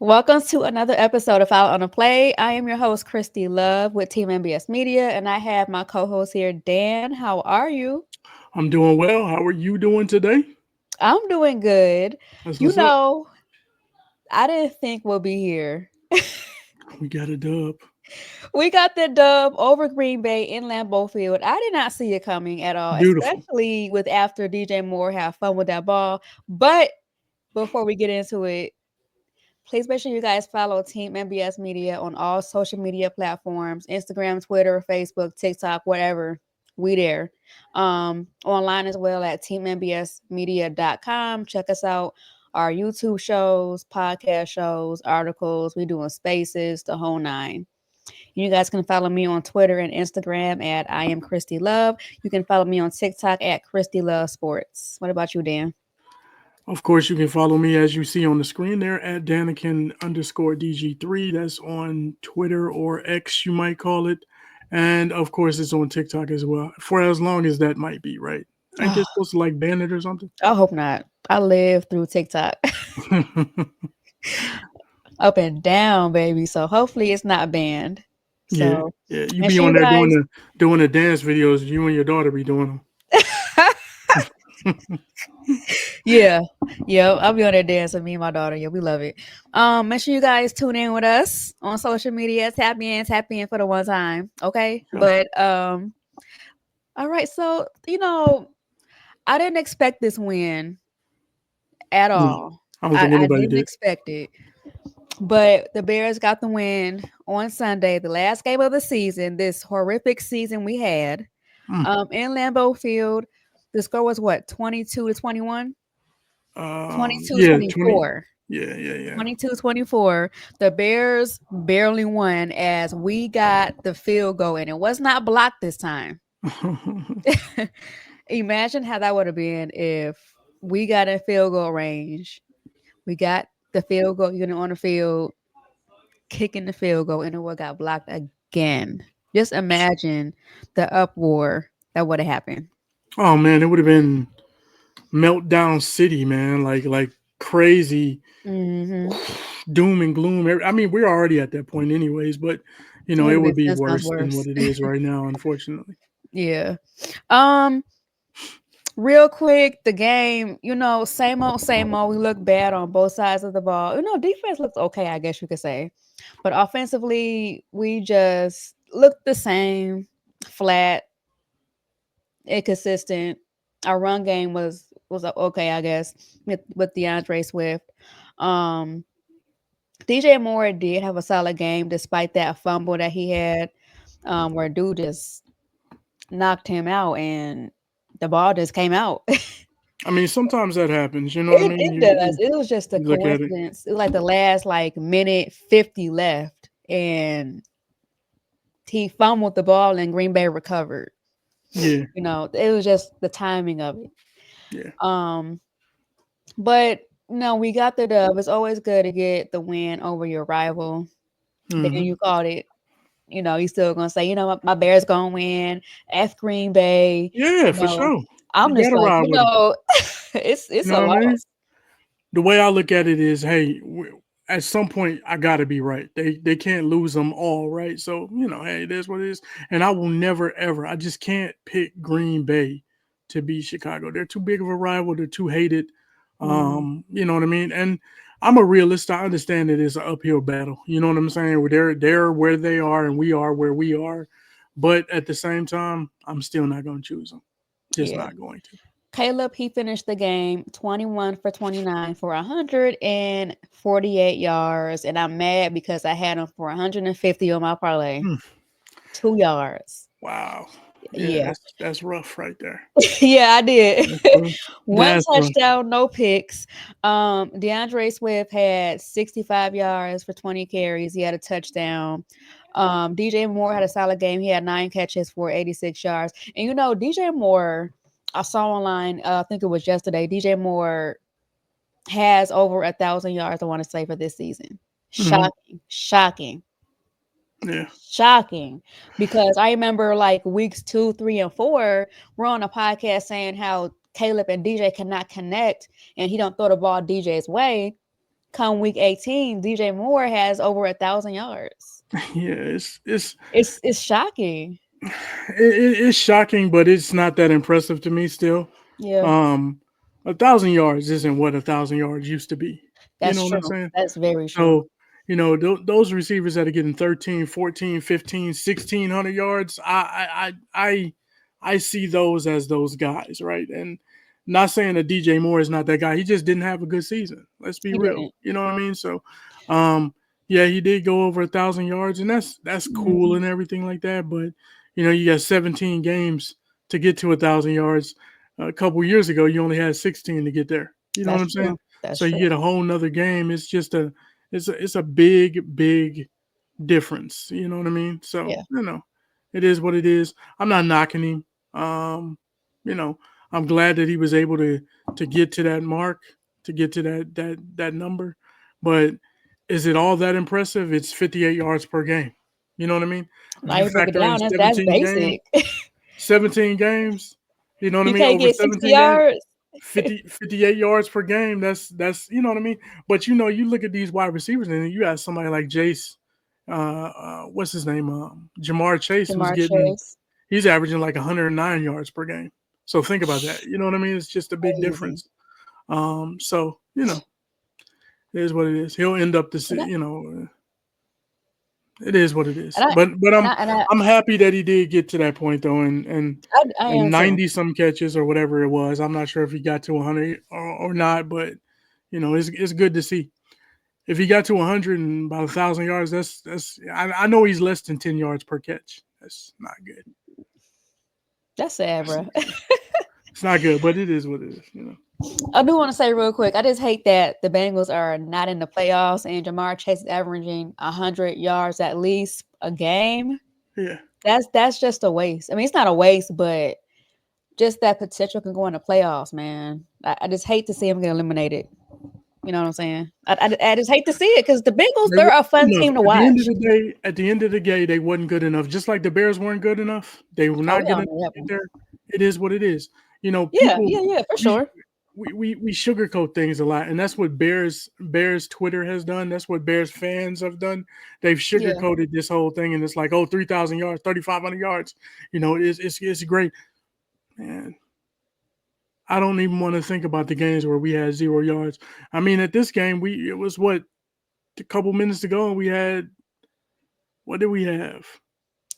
Welcome to another episode of Out on a Play. I am your host, Kristy Love with Team MBS Media, and I have my co-host here, Dan. How are you? I'm doing well. How are you doing today? I'm doing good. That's You what's up. know, I didn't think we'll be here. We got a dub. We got the dub over Green Bay in Lambeau Field. I did not see it coming at all, Beautiful. especially with after DJ Moore have fun with that ball. But before we get into it, please make sure you guys follow Team MBS Media on all social media platforms: Instagram, Twitter, Facebook, TikTok, whatever. We there. Online as well at teammbsmedia.com. Check us out. Our YouTube shows, podcast shows, articles. We doing spaces, the whole nine. You guys can follow me on Twitter and Instagram at I am Kristy Love. You can follow me on TikTok at Kristy Love Sports. What about you, Dan? Of course, you can follow me as you see on the screen there at Danikin_DG3. That's on Twitter or X, you might call it. And of course, it's on TikTok as well. For as long as that might be, right? Ain't they Oh, supposed to like ban it or something? I hope not. I live through TikTok. Up and down, baby. So hopefully it's not banned. Yeah, So yeah. You make be sure on you there guys. doing the dance videos. You and your daughter be doing them. Yeah, yeah. I'll be on there dancing. Me and my daughter. Yeah, we love it. Make sure you guys tune in with us on social media. Tap in for the one time. Okay. Yeah. All right. So I didn't expect this win at Yeah. all. I don't I, think I anybody didn't did. expect it. But the Bears got the win on Sunday, the last game of the season, this horrific season we had. Mm. In Lambeau Field, the score was what, 22 to 21? 22 Yeah, 20. 24. Yeah, yeah, 22-24. The Bears barely won as we got the field goal, and it was not blocked this time. yeah. Imagine how that would have been if we got in field goal range. We got the field goal unit on the field, kicking the field goal, and it would got blocked again. Just imagine the uproar that would have happened. Oh man, it would have been meltdown city, man. Like crazy Hmm. doom and gloom. I mean, we're already at that point, anyways. But It it would have would been be 10 times worse than worse. what it is right now, unfortunately. Yeah. Um, Real quick, the game, same old. We look bad on both sides of the ball. Defense looks okay, I guess you could say. But offensively, we just looked the same, flat, inconsistent. Our run game was okay, I guess, with DeAndre Swift. Um, DJ Moore did have a solid game despite that fumble that he had, where dude just knocked him out and the ball just came out. I mean, sometimes that happens. You know what I mean? It does. It was just a You look at it. coincidence. It was like the last like minute 50 left, and he fumbled the ball and Green Bay recovered. Yeah, It was just the timing of it. yeah. Um, but no, we got the dub. It's always good to get the win over your rival. Then Hmm. you called it. He's still gonna say, my Bears gonna win. F Green Bay. Yeah, You for know, sure. I'm You just gotta like, ride with them. it's You a know what I mean? loss. The way I look at it is, hey, at some point I got to be right. They can't lose them all, right? So hey, it is what it is. And I will never ever. I just can't pick Green Bay to beat Chicago. They're too big of a rival. They're too hated. Mhm. You know what I mean? And I'm a realist. I understand it is an uphill battle. You know what I'm saying? Where they're where they are and we are where we are. But at the same time, I'm still not going to choose them. Just Yeah. not going to. Caleb, he finished the game 21 for 29 for 148 yards. And I'm mad because I had him for 150 on my parlay. Hmm. 2 yards. Wow. Yeah, Yeah. that's rough right there. Yeah, I did. That's rough. One That's rough. touchdown, no picks. DeAndre Swift had 65 yards for 20 carries. He had a touchdown. DJ Moore had a solid game. He had 9 catches for 86 yards. And DJ Moore, I saw online, I think it was yesterday, DJ Moore has over 1,000 yards, I want to say, for this season. Hmm. Shocking. Shocking. Yeah. Shocking, because I remember like weeks 2, 3, and 4, we're on a podcast saying how Caleb and DJ cannot connect, and he don't throw the ball DJ's way. come week 18, DJ Moore has over 1,000 yards. Yeah, It's shocking. it's shocking, but it's not that impressive to me still. Yeah, Um, 1,000 yards isn't what 1,000 yards used to be. You that's know what I'm true. saying? That's very true. So, those receivers that are getting 13, 14, 15, 1,600 yards, I see those as those guys, right? And not saying that DJ Moore is not that guy. He just didn't have a good season. Let's be He real. didn't. You know what I mean? So, um, yeah, he did go over 1,000 yards, and that's cool Mhm. and everything like that. But you got 17 games to get to 1,000 yards. A couple years ago, you only had 16 to get there. You know what That's I'm saying? true. That's So you true. get a whole nother game. It's a big difference. You know what I mean? So Yeah. it is what it is. I'm not knocking him. Um, you know, I'm glad that he was able to get to that mark, to get to that number. But is it all that impressive? It's 58 yards per game. You know what I mean? If Now you you break it factor in down. That's 17 games, basic. 17 games, you know what I You mean? can't Over get 60 17 games, yards. 58 yards per game. That's you know what I mean. But you look at these wide receivers, and you have somebody like Jace. What's his name? Jamar Chase, who's Jamar getting Chase. he's averaging like 109 yards per game. So think about that. You know what I mean? It's just a big Crazy. difference. So it is what it is. He'll end up And I, it is what it is. and I, But and I, and I, I'm happy that he did get to that point though, I and am too. 90 some catches or whatever it was. I'm not sure if he got to 100 or not, but it's good to see. If he got to 100 and about 1,000 yards, that's I know he's less than 10 yards per catch. That's not good. That's sad, That's bro. not good. It's not good, but it is what it is. I do want to say real quick. I just hate that the Bengals are not in the playoffs and Jamar Chase is averaging 100 yards at least a game. Yeah. That's just a waste. I mean, it's not a waste, but just that potential can go in the playoffs, man. I just hate to see him get eliminated. You know what I'm saying? I just hate to see it because the Bengals, They they're weren't a fun good enough. team to At the end of watch. the day, they wasn't good enough. Just like the Bears weren't good enough. They were Oh, not we good all enough know to that get one. there. It is what it is. Yeah, People yeah, yeah, for we sure. we sugarcoat things a lot, and that's what Bears Twitter has done. That's what Bears fans have done. They've Yeah, sugarcoated this whole thing, and it's like, oh, 3,000 yards, 3,500 yards. It's great. Man, I don't even want to think about the games where we had 0 yards. I mean, at this game, it was what a couple minutes ago, and we had what did we have?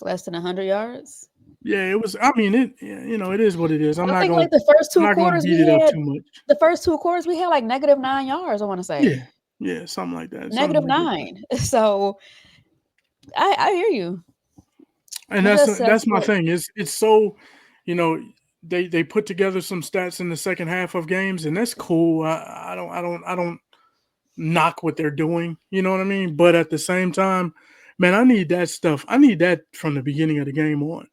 less than 100 yards. Yeah, it was. I mean, it is what it is. I think like the first I'm two not gonna quarters beat we it up had, too much. the first two quarters we had like -9 yards. I want to say Yeah, yeah, something like that. Something negative ridiculous. nine. So I hear you. And It that's just sucks, that's my but thing. It's so, you know, they put together some stats in the second half of games, and that's cool. I don't knock what they're doing. You know what I mean? But at the same time, man, I need that stuff. I need that from the beginning of the game on.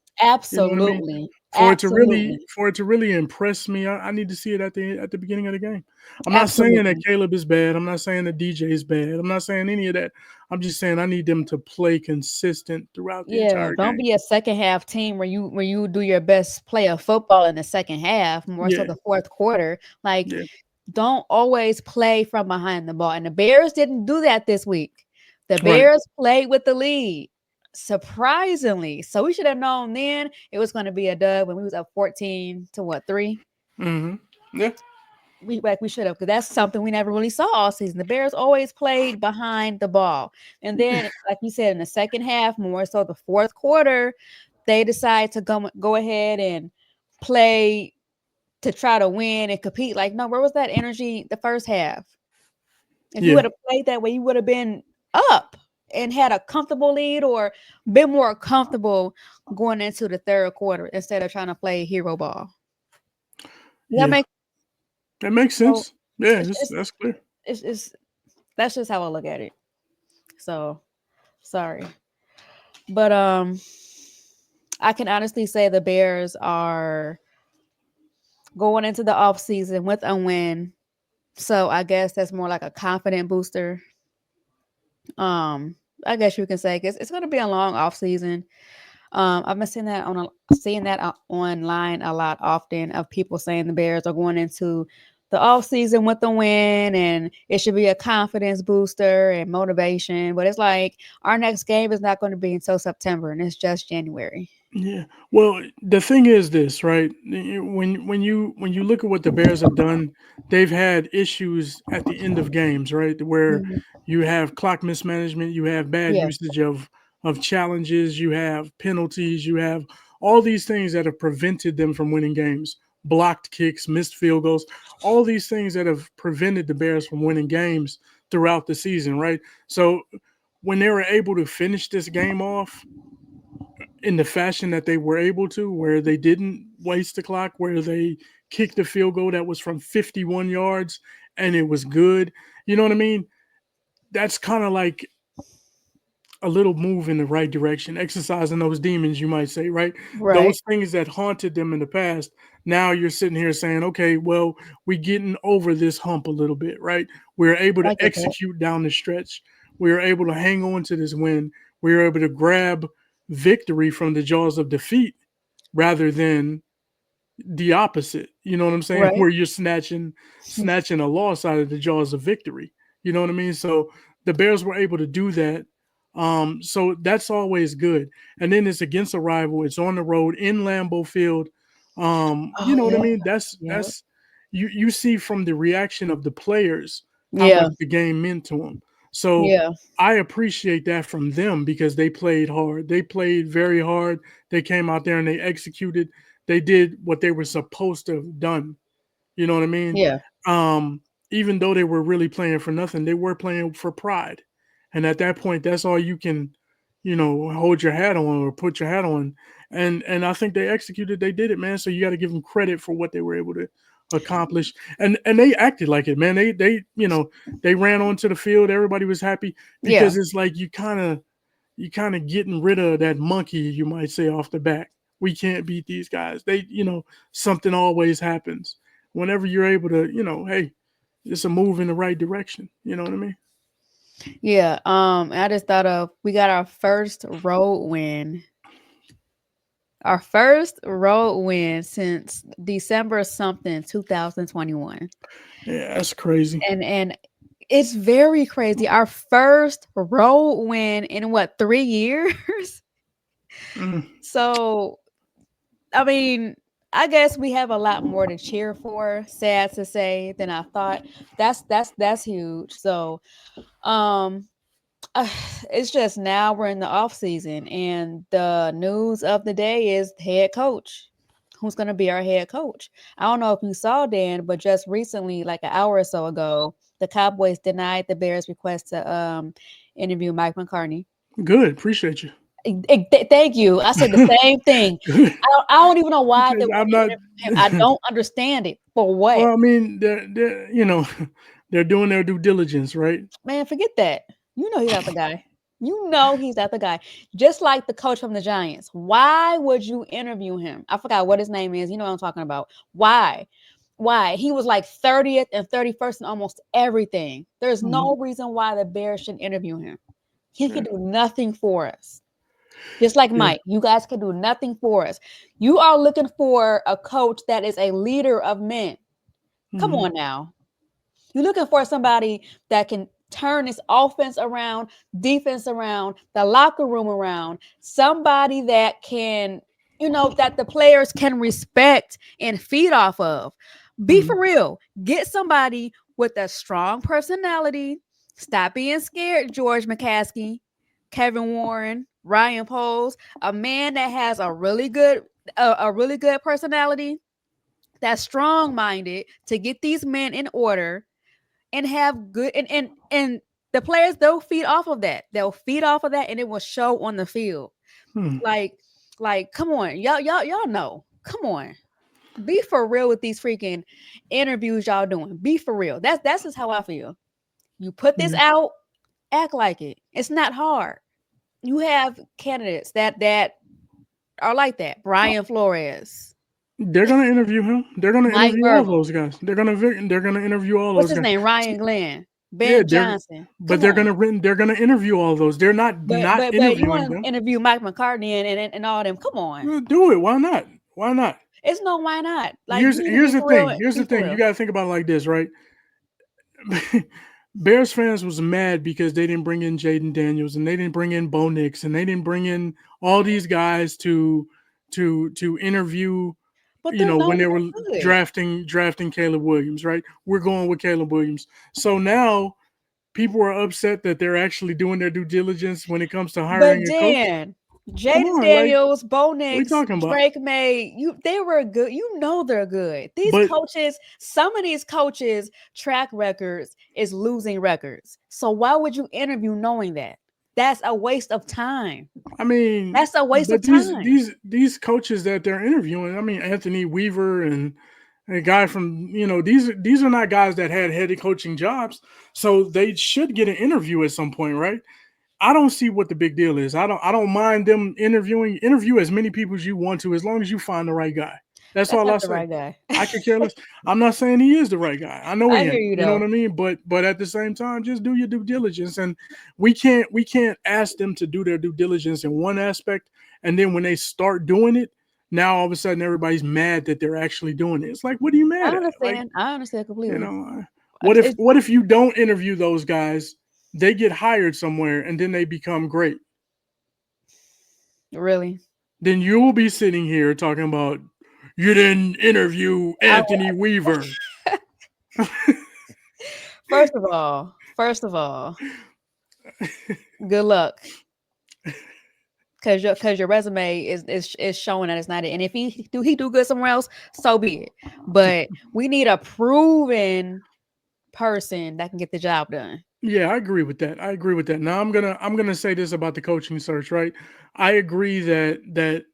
You know what I mean? absolutely, For it to really absolutely, impress me, I need to see it at the beginning of the game. I'm not saying that absolutely. Caleb is bad. I'm not saying that DJ is bad. I'm not saying any of that. I'm just saying I need them to play consistent throughout the Yeah, entire don't game. be a second half team where you do your best play of football in the second half, more so Yeah, the fourth quarter. Like, yeah, don't always play from behind the ball. And the Bears didn't do that this week. The right. Bears played with the lead, surprisingly. So we should have known then it was going to be a dub when we was up 14 to what, 3? Hmm. Yeah, We should have, because that's something we never really saw all season. The Bears always played behind the ball. And then, like you said, in the second half, more so the fourth quarter, they decide to go ahead and play to try to win and compete. Like, no, where was that energy the first half? If you would yeah, have played that way, you would have been up and had a comfortable lead or been more comfortable going into the third quarter instead of trying to play hero ball. Does that yeah. make That makes so? sense. Yeah, It's it's that's clear. it's that's just how I look at it. So sorry, but I can honestly say the Bears are going into the off season with a win. So I guess that's more like a confident booster. Um, I guess you can say because it's going to be a long off season. I've been seeing that online a lot often of people saying the Bears are going into the off season with the win, and it should be a confidence booster and motivation. But it's like our next game is not going to be until September, and it's just January. Yeah. Well, the thing is this, right? When you look at what the Bears have done, they've had issues at the end of games, right? Where Mhm. you have clock mismanagement, you have bad Yeah, usage of challenges, you have penalties, you have all these things that have prevented them from winning games. Blocked kicks, missed field goals, all these things that have prevented the Bears from winning games throughout the season, right? So when they were able to finish this game off in the fashion that they were able to, where they didn't waste the clock, where they kicked a field goal that was from 51 yards and it was good. You know what I mean? That's kind of like a little move in the right direction, exercising those demons, you might say, right? right. Those things that haunted them in the past. Now you're sitting here saying, okay, well, we're getting over this hump a little bit, right? We're able to I get that. execute down the stretch. We're able to hang on to this win. We're able to grab victory from the jaws of defeat rather than the opposite. You know what I'm saying? Right. Where you're snatching a loss out of the jaws of victory. You know what I mean? So the Bears were able to do that. So that's always good. And then it's against a rival. It's on the road in Lambeau Field. You Oh know what I yeah. mean? That's Yeah. that's you see from the reaction of the players how much Yeah. the game meant to them. So Yeah. I appreciate that from them because they played hard. They played very hard. They came out there and they executed. They did what they were supposed to have done. You know what I mean? Yeah. Um, Even though they were really playing for nothing, they were playing for pride. And at that point, that's all you can, hold your hat on or put your hat on. And I think they executed. They did it, man. So you got to give them credit for what they were able to accomplish. And they acted like it, man. They ran onto the field. Everybody was happy Yeah. because it's like you kind of getting rid of that monkey, you might say, off the back. We can't beat these guys. Something always happens. Whenever you're able to, hey, it's a move in the right direction. You know what I mean? Yeah. I just thought of we got our first road win. Our first road win since December something 2021. Yeah, that's crazy. And it's very crazy. Our first road win in what, 3 years? Mm, So I mean, I guess we have a lot more to cheer for, sad to say, than I thought. That's huge. So um uh, it's just now we're in the off season, and the news of the day is head coach. Who's going to be our head coach? I don't know if you saw, Dan, but just recently, like an hour or so ago, the Cowboys denied the Bears' request to interview Mike McCartney. good. Appreciate you. Thank you. I said the same thing. Good. I don't even know why they Because want I'm to not. interview him. I don't understand it. For what? Well, I mean, they're doing their due diligence, right? Man, forget that. You know he's not the guy. You know he's not the guy. Just like the coach from the Giants. Why would you interview him? I forgot what his name is. You know what I'm talking about. Why? Why? He was like 30th and 31st in almost everything. There's Mhm. no reason why the Bears should interview him. He can Yeah. do nothing for us. Just like Yeah. Mike, you guys can do nothing for us. You are looking for a coach that is a leader of men. Come Mhm. on now. You're looking for somebody that can turn this offense around, defense around, the locker room around, somebody that can, that the players can respect and feed off of. Be Mhm. for real. Get somebody with a strong personality. Stop being scared, George McCaskey, Kevin Warren, Ryan Poles, a man that has a really good personality, that's strong minded to get these men in order and have good and the players, they'll feed off of that. They'll feed off of that and it will show on the field. Hmm. Like, come on. Y'all know. Come on. Be for real with these freaking interviews y'all doing. Be for real. That's just how I feel. You put this Yeah. out, act like it. It's not hard. You have candidates that are like that. Brian Flores, They're gonna interview him. They're gonna Mike interview all Verbal. those guys. They're gonna interview all What's those his guys. name? So, Ryan Glenn, yeah, Ben Johnson. but Come on. they're gonna interview all those. They're not But not but but you interviewing want them. to interview Mike McCartney and all them? Come on, Do it. Why not? Why not? It's no why not. Like Here's you need to here's be the for real. thing. Here's Be the for thing. You real. got to think about it like this, right? Bears fans was mad because they didn't bring in Jaden Daniels and they didn't bring in Bo Nix and they didn't bring in all these guys to interview. But You they're know, no when they longer were good. drafting Caleb Williams, right? We're going with Caleb Williams. So now people are upset that they're actually doing their due diligence when it comes to But hiring a coach. then Come Jaden on, like Daniels, Bo what are you Nix, talking about? Drake May, they were good. You know they're good. These But coaches, some of these coaches' track records is losing records. So why would you interview knowing that? That's a waste of time. I mean, That's a waste but of these time. these these coaches that they're interviewing, I mean, Anthony Weaver and a guy from these are not guys that had head coaching jobs, so they should get an interview at some point, right? I don't see what the big deal is. I don't mind them interviewing. Interview as many people as you want to, as long as you find the right guy. That's That's all not I the say. right guy. I could care less. I'm not saying he is the right guy. I know I he hear ain't. you You know what though. I mean? But at the same time, just do your due diligence. And we can't ask them to do their due diligence in one aspect, and then when they start doing it, now all of a sudden everybody's mad that they're actually doing it. It's like, what are you I mad at? Like, understand. I understand you completely. know, what if It's what if you don't interview those guys? They get hired somewhere and then they become great. really. Then you will be sitting here talking about you didn't interview I, Anthony Weaver. first of all, good luck. Cause your resume is showing that it's not it. And if he do good somewhere else, so be it. But we need a proven person that can get the job done. Yeah, I agree with that. I agree with that. Now I'm gonna say this about the coaching search, right? I agree that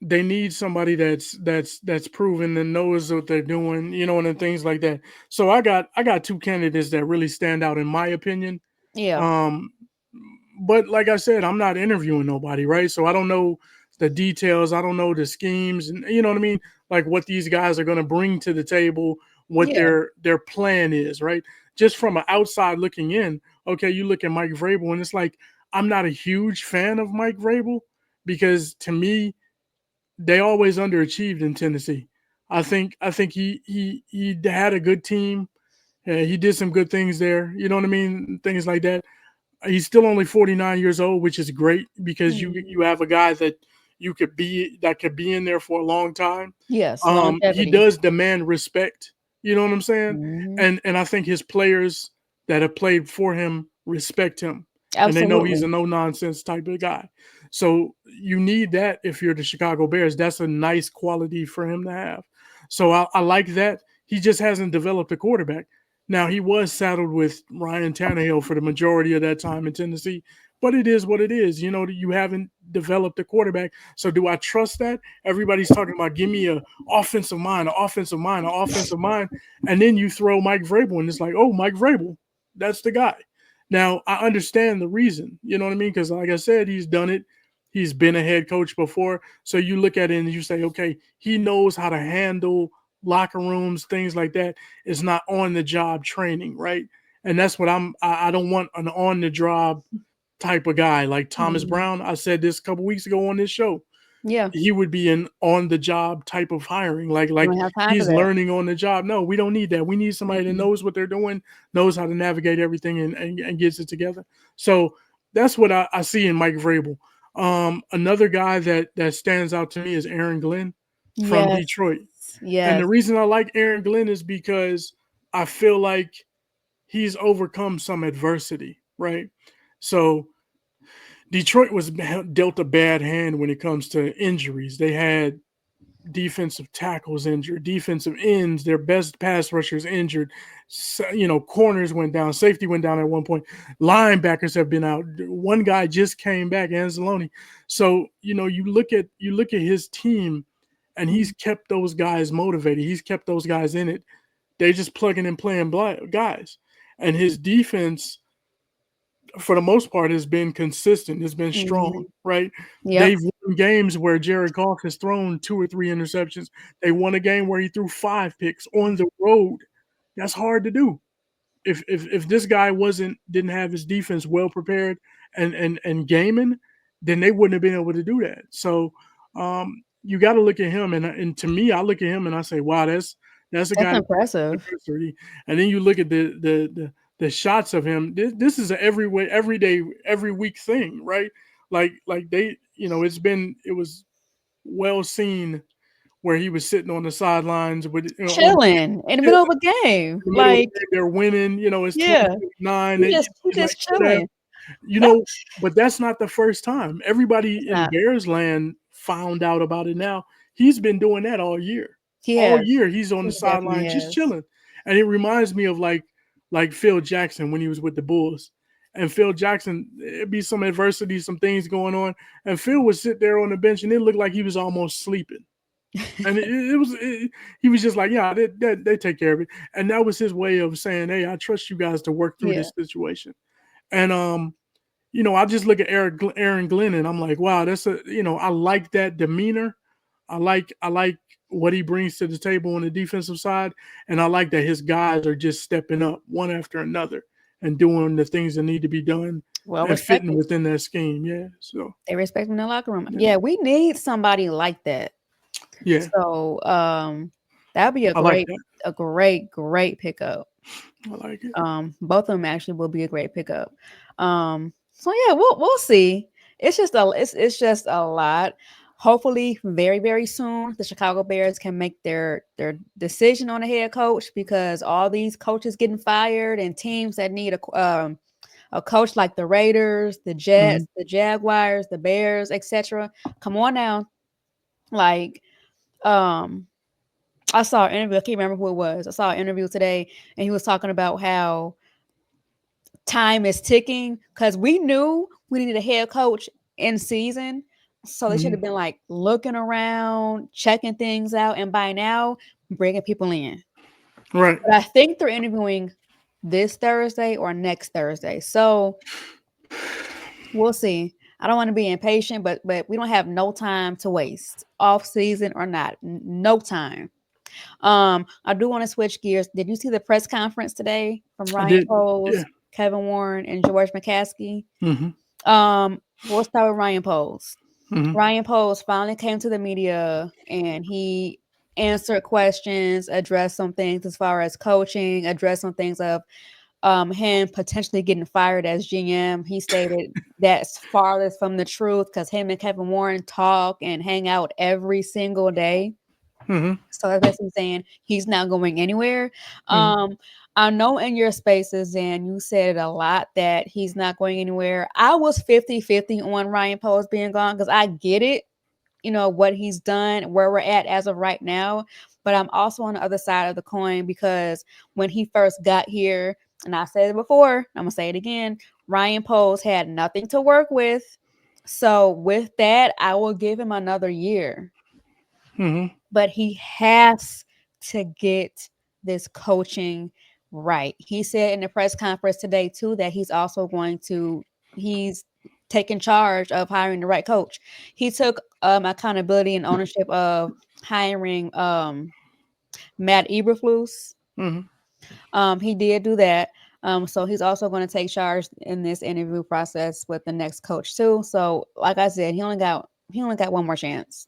they need somebody that's proven and knows what they're doing, and things like that. So I got two candidates that really stand out in my opinion. Yeah. Um, but like I said, I'm not interviewing nobody, right? So I don't know the details. I don't know the schemes, and you know what I mean, like what these guys are going to bring to the table, what Yeah. their plan is, right? Just from an outside looking in, okay, you look at Mike Vrabel, and it's like I'm not a huge fan of Mike Vrabel because to me, they always underachieved in Tennessee. I think he had a good team. He did some good things there. You know what I mean? Things like that. He's still only 49 years old, which is great because you Mhm. have a guy that could be in there for a long time. Yes, He longevity. does demand respect. You know what I'm saying? Hmm. And I think his players that have played for him respect him, and they know he's a Absolutely. no nonsense type of guy. So you need that if you're the Chicago Bears. That's a nice quality for him to have. So I like that. He just hasn't developed a quarterback. Now he was saddled with Ryan Tannehill for the majority of that time in Tennessee, but it is what it is. You know, you haven't developed a quarterback. So do I trust that? Everybody's talking about give me a offensive mind, an offensive mind, an offensive mind, and then you throw Mike Vrabel, and it's like, oh, Mike Vrabel, that's the guy. Now I understand the reason. You know what I mean? Because like I said, he's done it. He's been a head coach before. So you look at it and you say, okay, he knows how to handle locker rooms, things like that. It's not on the job training, right? And that's what I don't want an on the job type of guy like Thomas Mhm. Brown. I said this a couple weeks ago on this show. Yeah. He would be an on the job type of hiring, like We like don't have time for he's that. learning on the job. No, we don't need that. We need somebody that Mm-mm. knows what they're doing, knows how to navigate everything, and gets it together. So that's what I see in Mike Vrabel. Another guy that stands out to me is Aaron Glenn from Yes. Detroit. And the Yes. reason I like Aaron Glenn is because I feel like he's overcome some adversity, right? So Detroit was dealt a bad hand when it comes to injuries. They had defensive tackles injured, defensive ends, their best pass rushers injured. So, corners went down, safety went down at one point. Linebackers have been out. One guy just came back, Anzalone. So you look at his team, and he's kept those guys motivated. He's kept those guys in it. They just plugging and playing guys, and his defense for the most part has been consistent. It's been strong, Mhm. right? Yep. They've won games where Jared Goff has thrown two or three interceptions. They won a game where he threw five picks on the road. That's hard to do. If this guy didn't have his defense well prepared and gaming, then they wouldn't have been able to do that. So you got to look at him, and to me, I look at him and I say, wow, that's a That's guy that impressive. adversity. And then you look at the shots of him. This is an every day, every week thing, right? Like they, it was well seen where he was sitting on the sidelines with on Chilling in the yeah, middle of a game. in the middle of Like, the game, they're winning. It's yeah, 20-9. he He's like, just whatever. chilling. You That know, but that's not the first time. it's Everybody in not. Bears land found out about it now. He's been doing that all year. He All has. year he's on He the definitely sideline just has. chilling. And it reminds me of like Phil Jackson when he was with the Bulls. And Phil Jackson, it'd be some adversity, some things going on, and Phil would sit there on the bench and it looked like he was almost sleeping. And he was just like, yeah, they take care of it. And that was his way of saying, hey, I trust you guys to work through Yeah. this situation. And I just look at Aaron Glenn and I'm like, wow, I like that demeanor. I like what he brings to the table on the defensive side, and I like that his guys are just stepping up one after another and doing the things that need to be done Well and fitting respected. within that scheme. Yeah, so They respect him in the locker room. yeah, Yeah, we need somebody like that. yeah, So that'd be I like that. a great pickup. I like it. Both of them actually will be a great pickup. So yeah, we'll see. It's just a lot. Hopefully, very very soon, the Chicago Bears can make their decision on a head coach, because all these coaches getting fired and teams that need a coach like the Raiders, the Mhm. Jets, the Jaguars, the Bears, etc. Come on now, like um I saw an interview. I can't remember who it was. I saw an interview today, and he was talking about how time is ticking, because we knew we needed a head coach in season. So they should Mhm. have been like looking around, checking things out, and by now bringing people in. Right. But I think they're interviewing this Thursday or next Thursday. So we'll see. I don't want to be impatient, but we don't have no time to waste, off season or not. No time. I do want to switch gears. Did you see the press conference today from I Ryan did. Yeah. Poles, Kevin Warren, and George McCaskey? Mhm. We'll start with Ryan Poles. Mhm. Ryan Poles finally came to the media and he answered questions, addressed some things as far as coaching, addressed some things of him potentially getting fired as GM. He stated that's farthest from the truth, because him and Kevin Warren talk and hang out every single day. Mhm. So that's basically saying he's not going anywhere. Mhm. I know in your spaces, and you said it a lot, that he's not going anywhere. I was 50-50 on Ryan Poles being gone, because I get it, what he's done, where we're at as of right now. But I'm also on the other side of the coin, because when he first got here, and I said it before, I'm going to say it again, Ryan Poles had nothing to work with. So with that, I will give him another year, Mhm. but he has to get this coaching right. He said in the press conference today too that he's taking charge of hiring the right coach. He took accountability and ownership of hiring Matt Eberflus. Mhm. He did do that. So he's also going to take charge in this interview process with the next coach too. So like I said, he only got one more chance.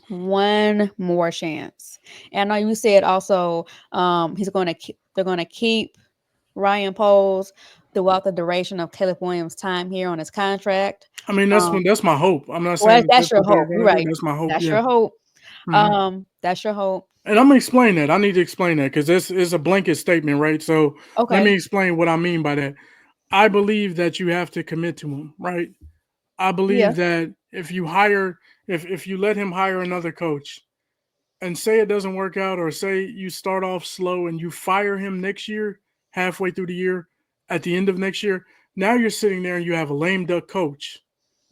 One more chance. And I know you said also they're going to keep Ryan Poles throughout the duration of Caleb Williams' time here on his contract. I mean, Um, that's my hope. I'm not well, saying that that's that's your what they're hope. You're gonna do. right. That's my hope. That's Yeah. your hope. Mhm. That's your hope. And I'm gonna explain that. I need to explain that because this is a blanket statement, right? So let me Okay. explain what I mean by that. I believe that you have to commit to him, right? I Yeah. believe that if you let him hire another coach and say it doesn't work out, or say you start off slow and you fire him next year, halfway through the year, at the end of next year, now you're sitting there and you have a lame duck coach,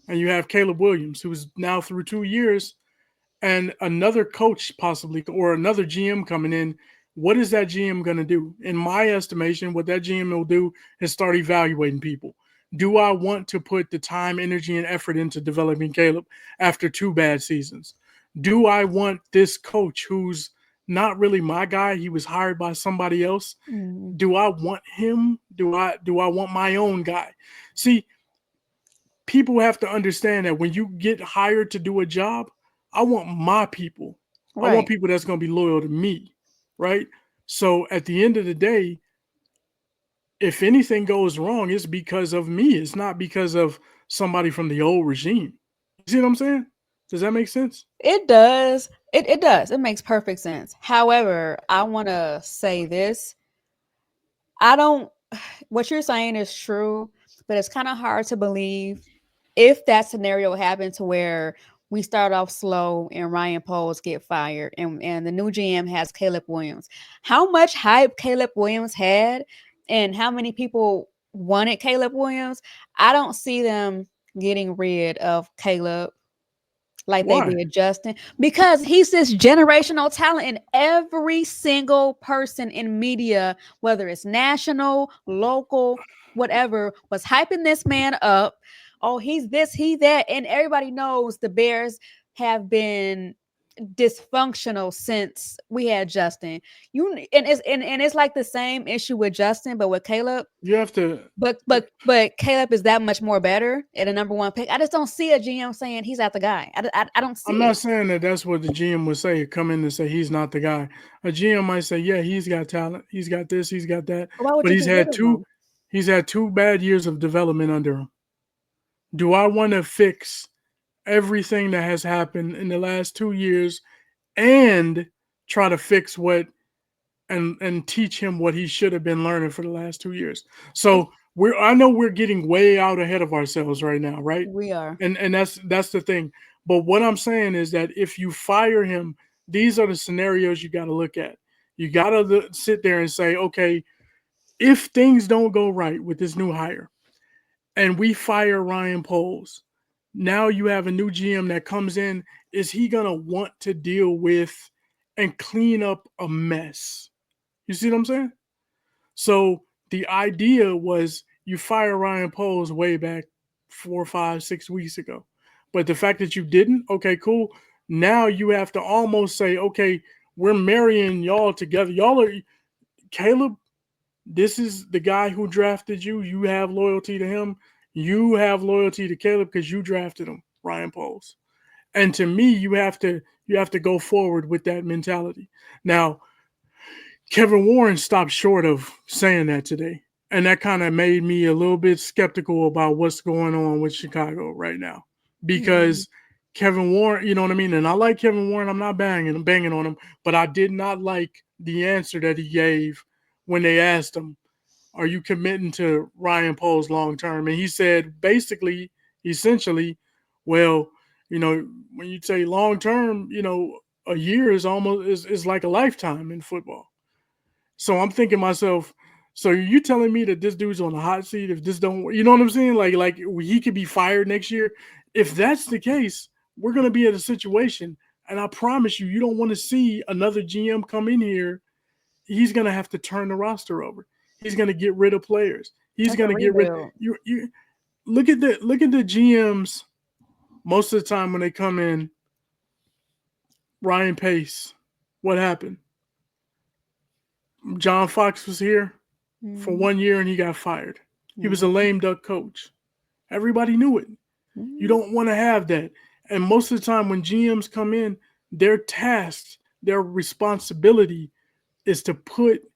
and you have Caleb Williams, who's now through 2 years, and another coach possibly, or another GM coming in. What is that GM going to do? In my estimation, what that GM will do is start evaluating people. Do I want to put the time, energy, and effort into developing Caleb after 2 bad seasons? Do I want this coach who's not really my guy? He was hired by somebody else. Mm, Do I want him? Do I want my own guy? See, people have to understand that when you get hired to do a job, I want my people. I want Right. people that's going to be loyal to me, right? So at the end of the day, if anything goes wrong, it's because of me. It's not because of somebody from the old regime. You see what I'm saying? Does that make sense? It does. It does. It makes perfect sense. However, I want to say this. I don't, what you're saying is true, but it's kind of hard to believe if that scenario happened to where we start off slow and Ryan Poles get fired and the new GM has Caleb Williams. How much hype Caleb Williams had and how many people wanted Caleb Williams, I don't see them getting rid of Caleb like they Why? did Justin, because he's this generational talent, and every single person in media, whether it's national, local, whatever, was hyping this man up. Oh, he's this, he that, and everybody knows the Bears have been dysfunctional since we had Justin. And it's like the same issue with Justin, but with Caleb. You have to. But Caleb is that much more better at a number one pick. I just don't see a GM saying he's not the guy. I don't I'm see not it. saying that that's what the GM would say. Come in and say he's not the guy. A GM might say, yeah, he's got talent. He's got this. He's got that. Why would But you get rid of him? He's had 2 bad years of development under him. Do I want to fix everything that has happened in the last 2 years and try to fix what and teach him what he should have been learning for the last 2 years? So I know we're getting way out ahead of ourselves right now, right? We are. And that's the thing. But what I'm saying is that if you fire him, these are the scenarios you got to look at. You got to sit there and say, okay, if things don't go right with this new hire and we fire Ryan Poles, now you have a new GM that comes in. Is he going to want to deal with and clean up a mess? You see what I'm saying? So the idea was you fire Ryan Poles way back 4, 5, 6 weeks ago. But the fact that you didn't, okay, cool. Now you have to almost say, okay, we're marrying y'all together. Y'all are Caleb. This is the guy who drafted you. You have loyalty to him. You have loyalty to Caleb because you drafted him, Ryan Poles. And to me, you have to go forward with that mentality. Now, Kevin Warren stopped short of saying that today. And that kind of made me a little bit skeptical about what's going on with Chicago right now. Mhm. Because Kevin Warren, you know what I mean? And I like Kevin Warren. I'm not banging on him, but I did not like the answer that he gave when they asked him, are you committing to Ryan Poles long term? And he said basically, essentially, well, when you say long term, a year is almost is like a lifetime in football. So I'm thinking myself, so you telling me that this dude's on the hot seat if this don't, you know what I'm saying? Like he could be fired next year. If that's the case, we're gonna be at a situation, and I promise you, you don't want to see another GM come in here. He's gonna have to turn the roster over. He's gonna get rid of players. He's That's a gonna get rid. rebuild. You look at the GMs most of the time when they come in. Ryan Pace, what happened? John Fox was here for Mhm. 1 year and he got fired. He was a Mhm. lame duck coach. Everybody knew it. You Mhm. don't want to have that. And most of the time when GMs come in, their task, their responsibility is to put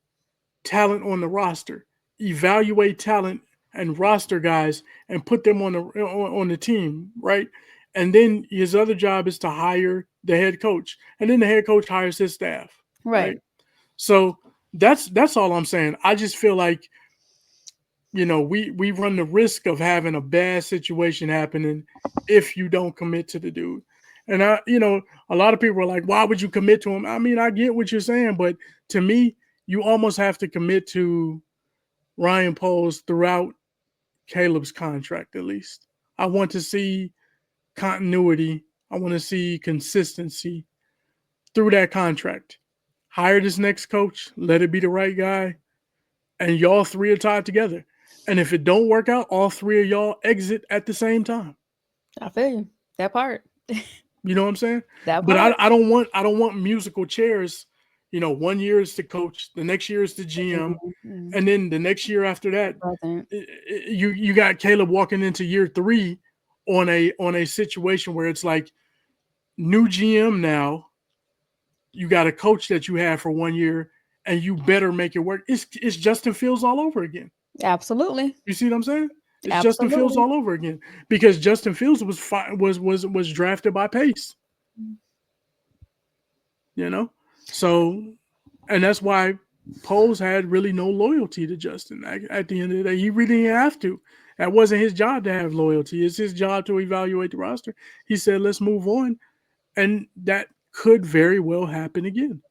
talent on the roster, evaluate talent and roster guys and put them on the team, right? And then his other job is to hire the head coach. And then the head coach hires his staff, right? Right. So that's all I'm saying. I just feel like we run the risk of having a bad situation happening if you don't commit to the dude. And a lot of people are like, why would you commit to him? I mean, I get what you're saying, but to me, you almost have to commit to Ryan Poles throughout Caleb's contract at least. I want to see continuity. I want to see consistency through that contract. Hire this next coach, let it be the right guy, and y'all three are tied together. And if it don't work out, all three of y'all exit at the same time. I feel you. That part. You know what I'm saying? That But part. I don't want musical chairs. 1 year is the coach, the next year is the GM, Mhm. and then the next year after that, Wasn't. you got Caleb walking into year 3 on a situation where it's like New GM now. You got a coach that you had for 1 year, and you better make it work. It's Justin Fields all over again. Absolutely. You see what I'm saying? It's Justin Fields Absolutely. all over again because Justin Fields was drafted by Pace. You know, so and that's why Poles had really no loyalty to Justin. At the end of the day, he really didn't have to. That wasn't his job to have loyalty. It's his job to evaluate the roster. He said, "Let's move on," and that could very well happen again.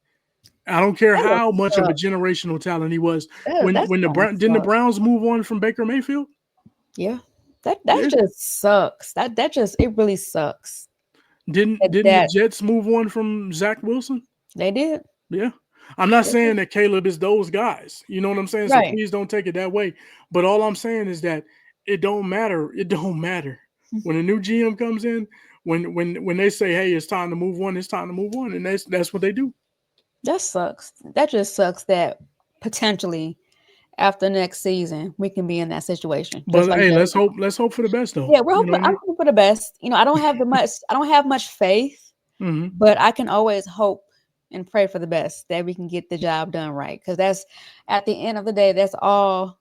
I don't care That how just much of a sucks. generational talent he was. When That's when the gonna Didn't the suck. Browns move on from Baker Mayfield? Yeah. That Yeah. just sucks. That just it really sucks. Didn't the That Jets move on from Zach Wilson? they did. Yeah. I'm not They did. saying that Caleb is those guys. You know what I'm saying? So Right. please don't take it that way. But all I'm saying is that it don't matter. It don't matter. When a new GM comes in, when they say, "Hey, it's time to move on," it's time to move on, and that's what they do. That sucks. That just sucks that potentially after next season we can be in that situation. Just But like hey, that. let's hope for the best though. Yeah, we're You know hoping what I I'm mean? hoping for the best. I don't have much faith, Mm-hmm. but I can always hope and pray for the best that we can get the job done right. Because that's at the end of the day, that's all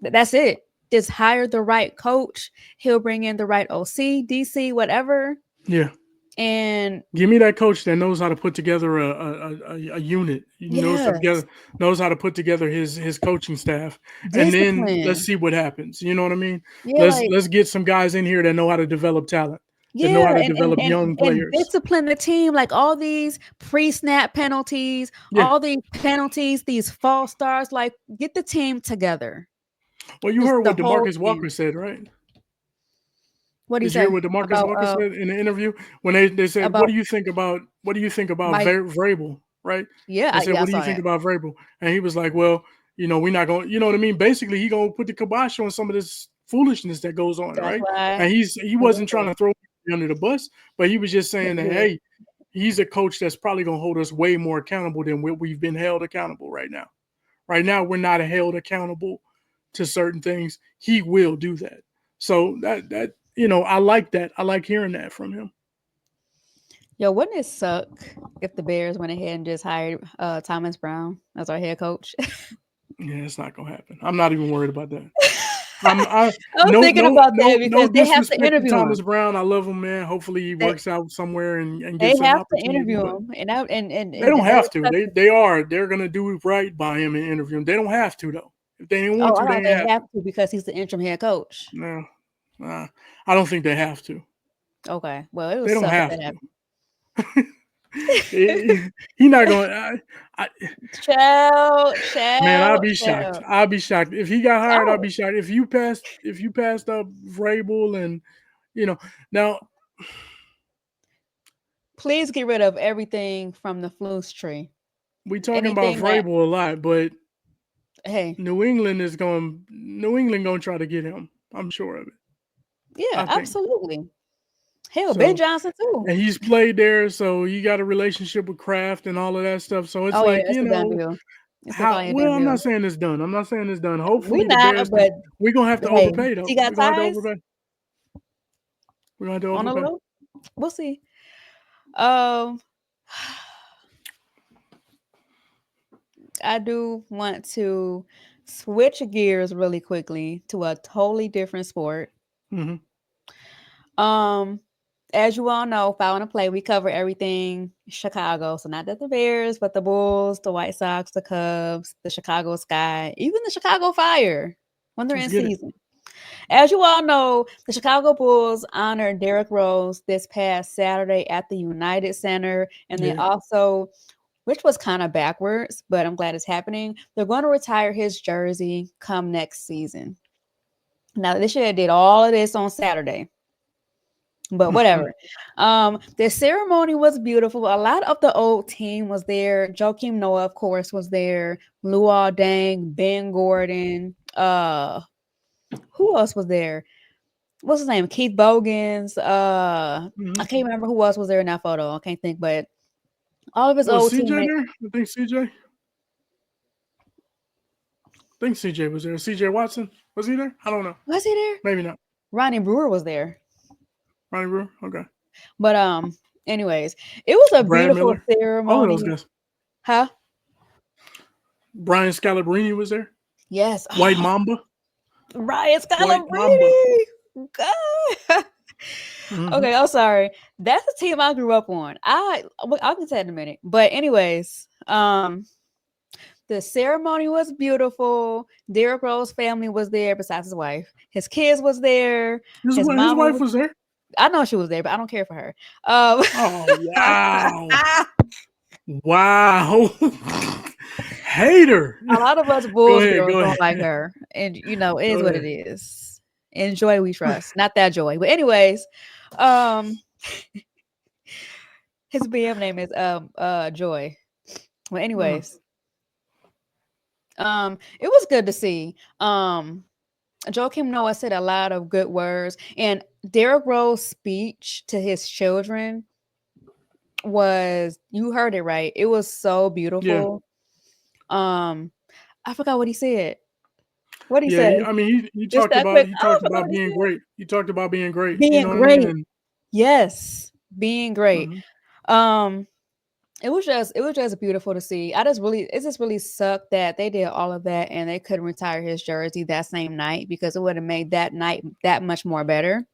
that's it. Just hire the right coach. He'll bring in the right OC, DC, whatever. Yeah. And Give me that coach that knows how to put together a unit. He yes, knows how to put together his coaching staff, and then let's discipline. see what happens. You know what I mean? Yeah, like Let's get some guys in here that know how to develop talent, that know yeah, how to and and develop and young and players. discipline the team. Like all these pre-snap penalties, Yeah. all these penalties, these false starts. Like get the team together. Well, you Just heard the what whole Demarcus team. Walker said, right? What do you Did you hear say what Demarcus about Walker said in the interview when they said, about what do you think about Mike? Vrabel?" Right? Yeah, They said, yeah, I "What do you saw think that. about Vrabel?" And he was like, "Well, we're not going. You know what I mean? Basically, he gonna put the kibosh on some of this foolishness that goes on, That's right?" why And he he wasn't trying did. to throw me under the bus, but he was just But saying he that, did. hey, he's a coach that's probably gonna hold us way more accountable than we've been held accountable right now. Right now, we're not held accountable to certain things. He will do that. So I like that. I like hearing that from him. Yo, wouldn't it suck if the Bears went ahead and just hired Thomas Brown as our head coach? Yeah, it's not gonna happen. I'm not even worried about that. I I was thinking about that no because they have to disrespect to interview Thomas him. Brown. I love him, man. Hopefully he They works out somewhere and they gets an have to opportunity. interview But him, and I, they and don't it have would to. suck. They're gonna do right by him and interview him. They don't have to though. If they didn't want Oh, to, I they thought didn't they have have to. to because he's the interim head coach. No, I don't think they have to. Okay, well, it would They don't suck if have that to. happened. He not going. I, Child, Man, I'll child, be shocked. child. I'll be shocked if he got hired. I'll Oh, be shocked if you passed up Vrabel and you know now please get rid of everything from the flus tree. we talking about Anything that, Vrabel a lot, but hey, New England gonna try to get him. I'm sure of it. yeah, I think absolutely. Hell, Ben so. Johnson too. And he's played there, so he got a relationship with Kraft and all of that stuff. So it's Oh yeah, like it's a done deal. It's how probably a well done I'm deal. not saying it's done. I'm not saying it's done. We Hopefully the not, Bears can. but We're gonna have to hey, overpay though. he got We're gonna have to ties overpay. We're gonna have to on the overpay. low. We'll see. Um, I do want to switch gears really quickly to a totally different sport. Mm-hmm. Um, as you all know, Foul and Play, we cover everything Chicago. So not just the Bears, but the Bulls, the White Sox, the Cubs, the Chicago Sky, even the Chicago Fire when they're Let's in get it. season. As you all know, the Chicago Bulls honored Derrick Rose this past Saturday at the United Center. And they Yeah. also, which was kind of backwards, but I'm glad it's happening, they're going to retire his jersey come next season. Now, they should have did all of this on Saturday, but whatever. The ceremony was beautiful. A lot of the old team was there. Joakim Noah, of course, was there. Luol Deng, Ben Gordon. Who else was there? What's his name? Keith Bogans. Mm-hmm. I can't remember who else was there in that photo. I can't think, but all of his Was old CJ teammates. there? I think CJ. I think CJ was there. CJ Watson was he there? I don't know. Was he there? Maybe not. Ronnie Brewer was there. Ronnie Brewer. Okay. But Anyways, it was a Brad beautiful Miller, all of those ceremony. guys. Huh? Brian Scalabrine was there. Yes. White Mamba, Ryan White Mamba. Scalabrine. God. Hmm. Okay, I'm sorry. That's the team I grew up on. I can say it in a minute. But anyways, the ceremony was beautiful. Derrick Rose family was there besides his wife. His kids was there. His His mama wife was, was there. I know she was there, but I don't care for her. Um Oh wow, wow, hater. a lot of us Go Bulls ahead, girls go don't like ahead, her. And it go is what it ahead. is. In joy we trust. Not that joy. But anyways, um his BM name is Joy. Well, Mm, anyways, it was good to see. Joakim Noah said a lot of good words, and Derrick Rose's speech to his children was, you heard it right. It was so yeah, beautiful. Um, I forgot what he said. What he yeah. said? I mean, he Just talked that about quick. Oh, I forgot what he being said. great. He talked about being great. You Being know what I mean? great. And Yes, being great. mhm, Um, it was just beautiful to see. It just really sucked that they did all of that and they couldn't retire his jersey that same night because it would have made that night that much more better.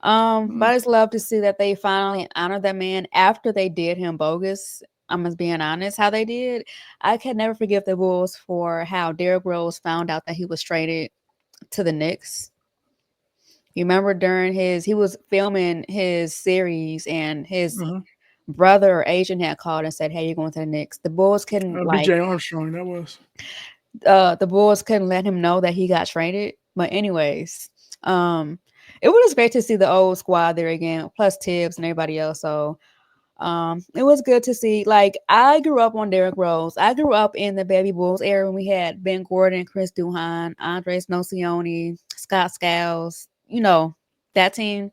But mhm. I just love to see that they finally honored that man after they did him bogus. I'm just being honest, how they did. I can never forgive the Bulls for how Derrick Rose found out that he was traded to the Knicks. You remember during he was filming his series and his Mhm. brother or agent had called and said, "Hey, you're going to the Knicks." The Bulls couldn't B.J. Armstrong, that was. let him know that he got traded. But anyways, um, it was just great to see the old squad there again, plus Tibbs and everybody else. So it was good to see. Like I grew up on Derrick Rose. I grew up in the Baby Bulls era when we had Ben Gordon, Chris Duhon, Andres Nocioni, Scott Skiles. That team.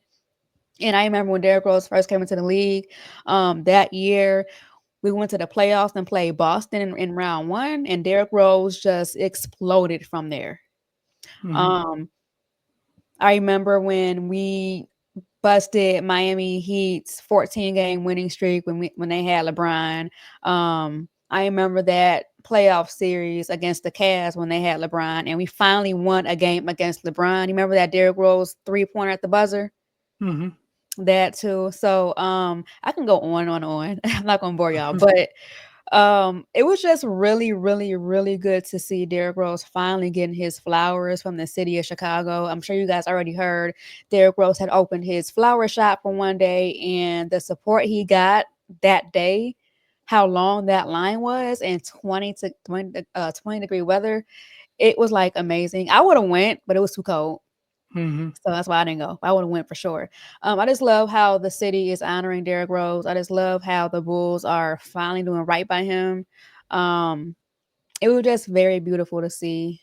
And I remember when Derrick Rose first came into the league, that year we went to the playoffs and played Boston in round one, and Derrick Rose just exploded from there. Mhm. Um, I remember when we busted Miami Heat's 14-game winning streak when they had LeBron. I remember that playoff series against the Cavs when they had LeBron, and we finally won a game against LeBron. You remember that Derrick Rose 3-pointer at the buzzer? Mhm. That too. So I can go on and on. I'm not gonna bore y'all, but it was just really, really, really good to see Derrick Rose finally getting his flowers from the city of Chicago. I'm sure you guys already heard Derrick Rose had opened his flower shop for one day, and the support he got that day, how long that line was, and 20 degree weather, it was like amazing. I would have went, but it was too cold. Mhm. So that's why I didn't go. I would have went for sure. I just love how the city is honoring Derrick Rose. I just love how the Bulls are finally doing right by him. Um, it was just very beautiful to see.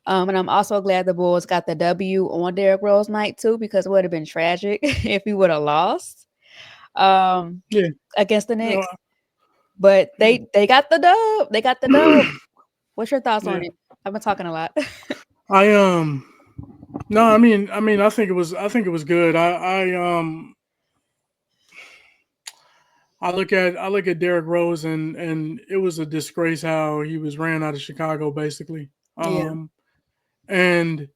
And I'm also glad the Bulls got the W on Derrick Rose night too, because it would have been tragic if we would have lost um, Yeah. against the No, Knicks. But yeah. they got the dub. They got the dub. What's your thoughts on Yeah. it? I've been talking a lot. I no, I think it was good. I look at Derrick Rose, and it was a disgrace how he was ran out of Chicago basically. Yeah, And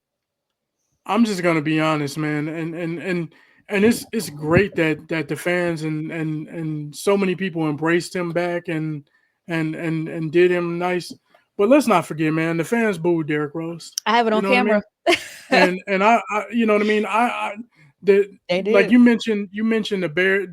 I'm just gonna be honest, man, and it's great that the fans and so many people embraced him back and did him nice. But let's not forget, man, the fans booed Derrick Rose. I have it You on know what I camera. mean? And I you know what I mean? The They like did. you mentioned the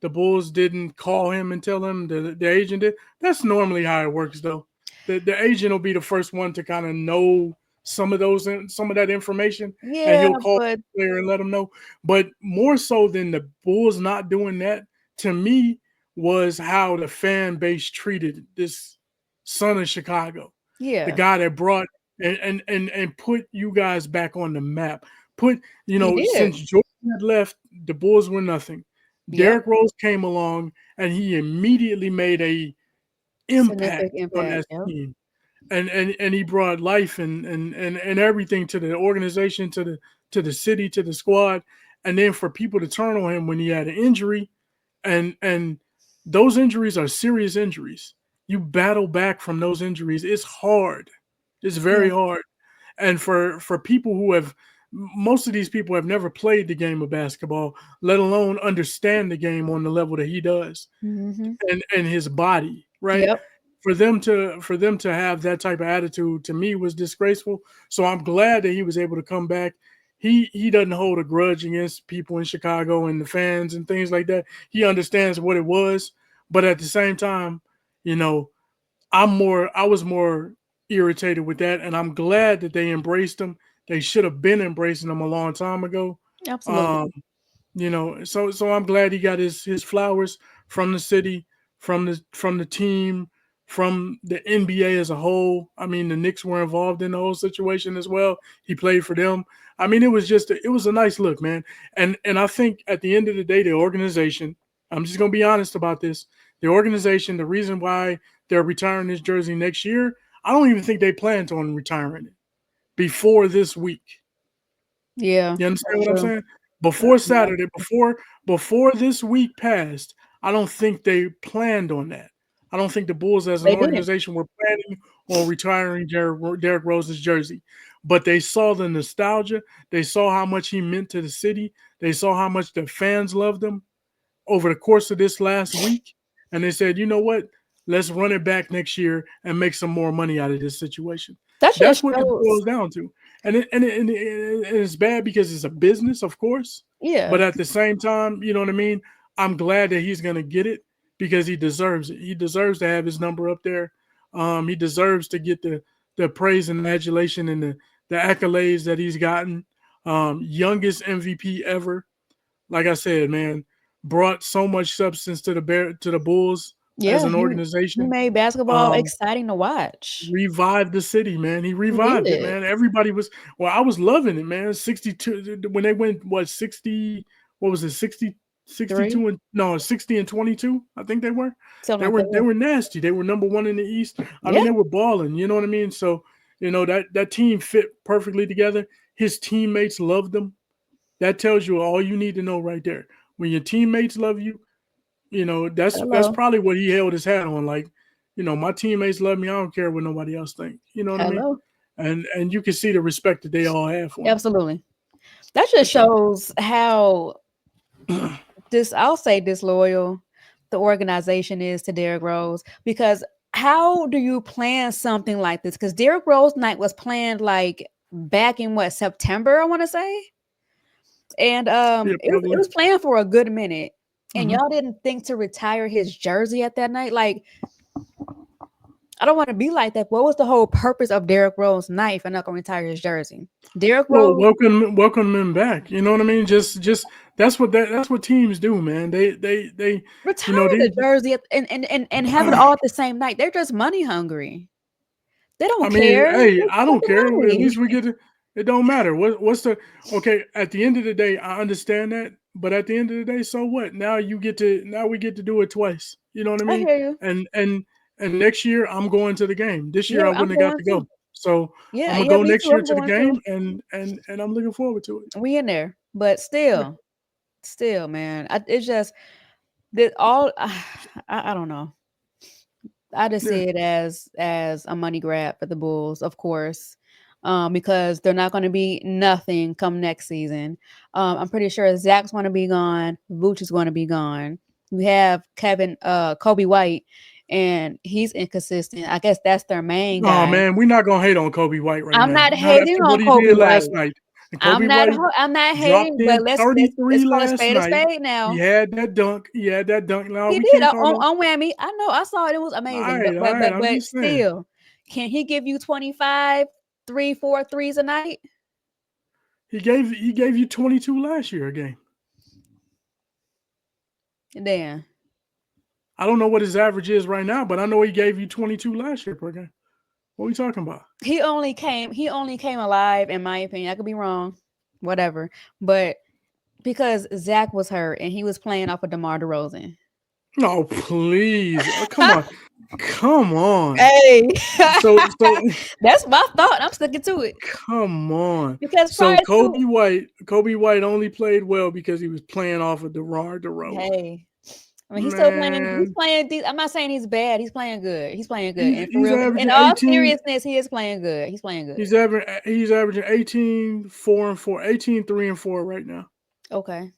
Bulls didn't call him and tell him the agent did. That's normally how it works though. The agent will be the first one to kind of know some of that information, and Yeah, he'll call but the player and let him know. But more so than the Bulls not doing that, to me, was how the fan base treated this son of Chicago, the yeah, guy that brought and put you guys back on the map. Put he did. since Jordan had left, the Bulls were nothing. Yep. Derrick Rose came along and he immediately made a impact Significant on impact. that Yep. team. And he brought life and everything to the organization, to the city, to the squad. and then for people to turn on him when he had an injury, and those injuries are serious injuries. You battle back from those injuries. It's hard. It's Yeah. very hard. And for people who have, most of these people have never played the game of basketball, let alone understand the game on the level that he does, Mm-hmm. and his body, right? Yep. For them to have that type of attitude, to me, was disgraceful. So I'm glad that he was able to come back. He doesn't hold a grudge against people in Chicago and the fans and things like that. He understands what it was, but at the same time, you know, I was more irritated with that, and I'm glad that they embraced him. They should have been embracing him a long time ago. Um, Absolutely. so I'm glad he got his flowers from the city, from the team, from the NBA as a whole. I mean, the Knicks were involved in the whole situation as well. He played for them. I mean, it was a nice look, man. And I think at the end of the day, the organization, I'm just gonna be honest about this. The organization, the reason why they're retiring this jersey next year, I don't even think they planned on retiring it before this week. Yeah, You understand that's what I'm true. saying? Before Saturday, before this week passed, I don't think they planned on that. I don't think the Bulls as an They didn't. organization were planning on retiring Derrick Rose's jersey. But they saw the nostalgia. They saw how much he meant to the city. They saw how much the fans loved him over the course of this last week. And they said, you know what? Let's run it back next year and make some more money out of this situation. That That's just what it shows. boils down to. And it's bad because it's a business, of course. Yeah, But at the same time, you know what I mean? I'm glad that he's going to get it because he deserves it. He deserves to have his number up there. He deserves to get the praise and adulation and the accolades that he's gotten. Youngest MVP ever. Like I said, man, brought so much substance to the Bulls as yeah. an He organization. made basketball Um, exciting to watch. Revived the city, man. He He revived it, did. man. Everybody was, well, I was loving it, man. 62 when they went, what, 60, what was it, 60, 3, 62 and no, 60 and 22, I think they were. something They like were that. they were nasty. They were number 1 in the East. I Yeah, mean, they were balling, you know what I mean? So, that team fit perfectly together. His teammates loved him. That tells you all you need to know right there. When your teammates love you, that's hello, probably what he held his hat on. Like, my teammates love me. I don't care what nobody else think. You know what I mean? hello. And you can see the respect that they all have for him, Absolutely. That for just sure. shows how I'll say disloyal the organization is to Derrick Rose, because how do you plan something like this? Because Derrick Rose night was planned like back in what, September, I want to say, and Yeah, it probably. was planned for a good minute, and Hmm. y'all didn't think to retire his jersey at that night. Like, I don't want to be like that. What was the whole purpose of Derrick Rose night if I'm not gonna retire his jersey? Derrick Well, Rose welcome him back. You know what I mean? Just that's what teams do, man. They retire you know they the jersey and have it all at the same night. They're just money hungry. They I don't mean, care. hey, Just I get don't the care. At money. least we get to, it don't matter. What's the okay, at the end of the day, I understand that, but at the end of the day, so what? Now we get to do it twice. You know what I I mean? hear you. And next year I'm going to the game. This year Yeah, I I'm wouldn't have got going to too. go. So Yeah, I'm gonna yeah, go me next too. year I'm to the going too. game, and I'm looking forward to it. We in there, but Yeah, still, man, it's just that all. I don't know. I just yeah. see it as a money grab for the Bulls, of course, because they're not going to be nothing come next season. I'm pretty sure Zach's going to be gone. Vooch is going to be gone. We have Kobe White, and he's inconsistent. I guess that's their main Oh guy. man, we're not gonna hate on Kobe White right I'm now. not Not hating after on what he Kobe did White. last night. And Kobe White I'm not dropped hating, but in let's 33 call a last spade a night. spade He now. had that dunk. He had that dunk. No, He we did can't talk no. on whammy. I know. I saw it. It was amazing. But All right. I'm but just saying. still, can he give you 25, 3, 4 threes a night? He gave you 22 last year a game. Dan. I don't know what his average is right now, but I know he gave you 22 last year per game. What are we talking about? He only came alive, in my opinion. I could be wrong. Whatever. But because Zach was hurt and he was playing off of DeMar DeRozan. Oh, please. Come on. Hey, So that's my thought. I'm sticking to it come on. because So prior to, Kobe White only played well because he was playing off of DeMar DeRozan. hey, I mean, he's still playing. He's Man, playing. I'm not saying he's bad. He's playing good. He's playing good. he's And for he's real, in averaging all 18. seriousness, he is playing good. He's playing good. He's averaging 18, 4 and 4, 18, 3 and 4 right now. Okay,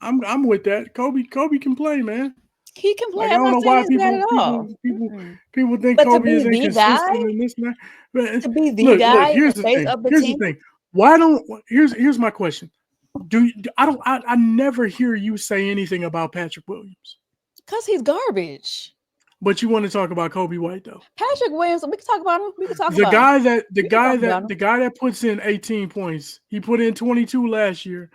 I'm with that. Kobe can play, man. he can play. Like I I'm don't not know saying why he's bad at all. Mm-mm. people think But to Kobe be is the guy, inconsistent and this and that. But to be the look, guy, the here's the face thing. of the Here's the team, thing. Why don't here's my question. I don't I never hear you say anything about Patrick Williams. because he's garbage. But you want to talk about Kobe White though. Patrick Williams, we can talk about him. We can talk The about him. guy that the We can guy talk about that him. the guy that puts in 18 points, he put in 22 last year.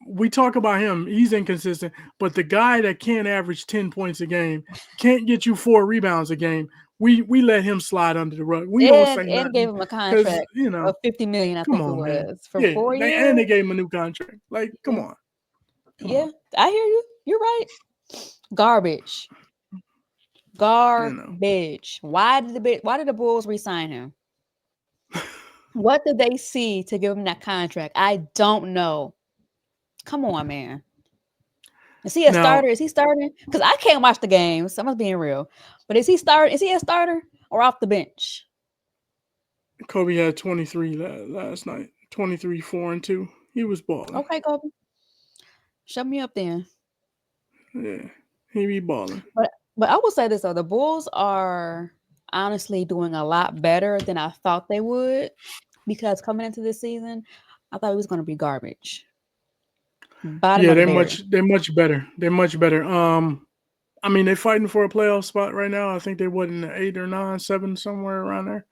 We talk about him, he's inconsistent, but the guy that can't average 10 points a game, can't get you 4 rebounds a game, we let him slide under the rug. We don't say And gave nothing him a because contract of 50 million, I come think it on, man. was, for Yeah, 4 years. they gave him a new contract. Like, Yeah, come yeah, on, I hear you. You're right. Garbage, you know. garbage. Why did the Bulls resign him? What did they see to give him that contract? I don't know. Come on, man. Is he a Now, starter? Is he starting? Because I can't watch the games. I'm just being real. But is he starting? Is he a starter or off the bench? Kobe had 23 last night, 23, 4 and 2. He was balling. Okay, Kobe. Shut me up then. Yeah, he be balling. But I will say this though, the Bulls are honestly doing a lot better than I thought they would, because coming into this season, I thought it was going to be garbage, bottom Yeah, of the barrel. they're much better. They're much better. I mean, they're fighting for a playoff spot right now. I think they what in the 8 or 9, 7, somewhere around there.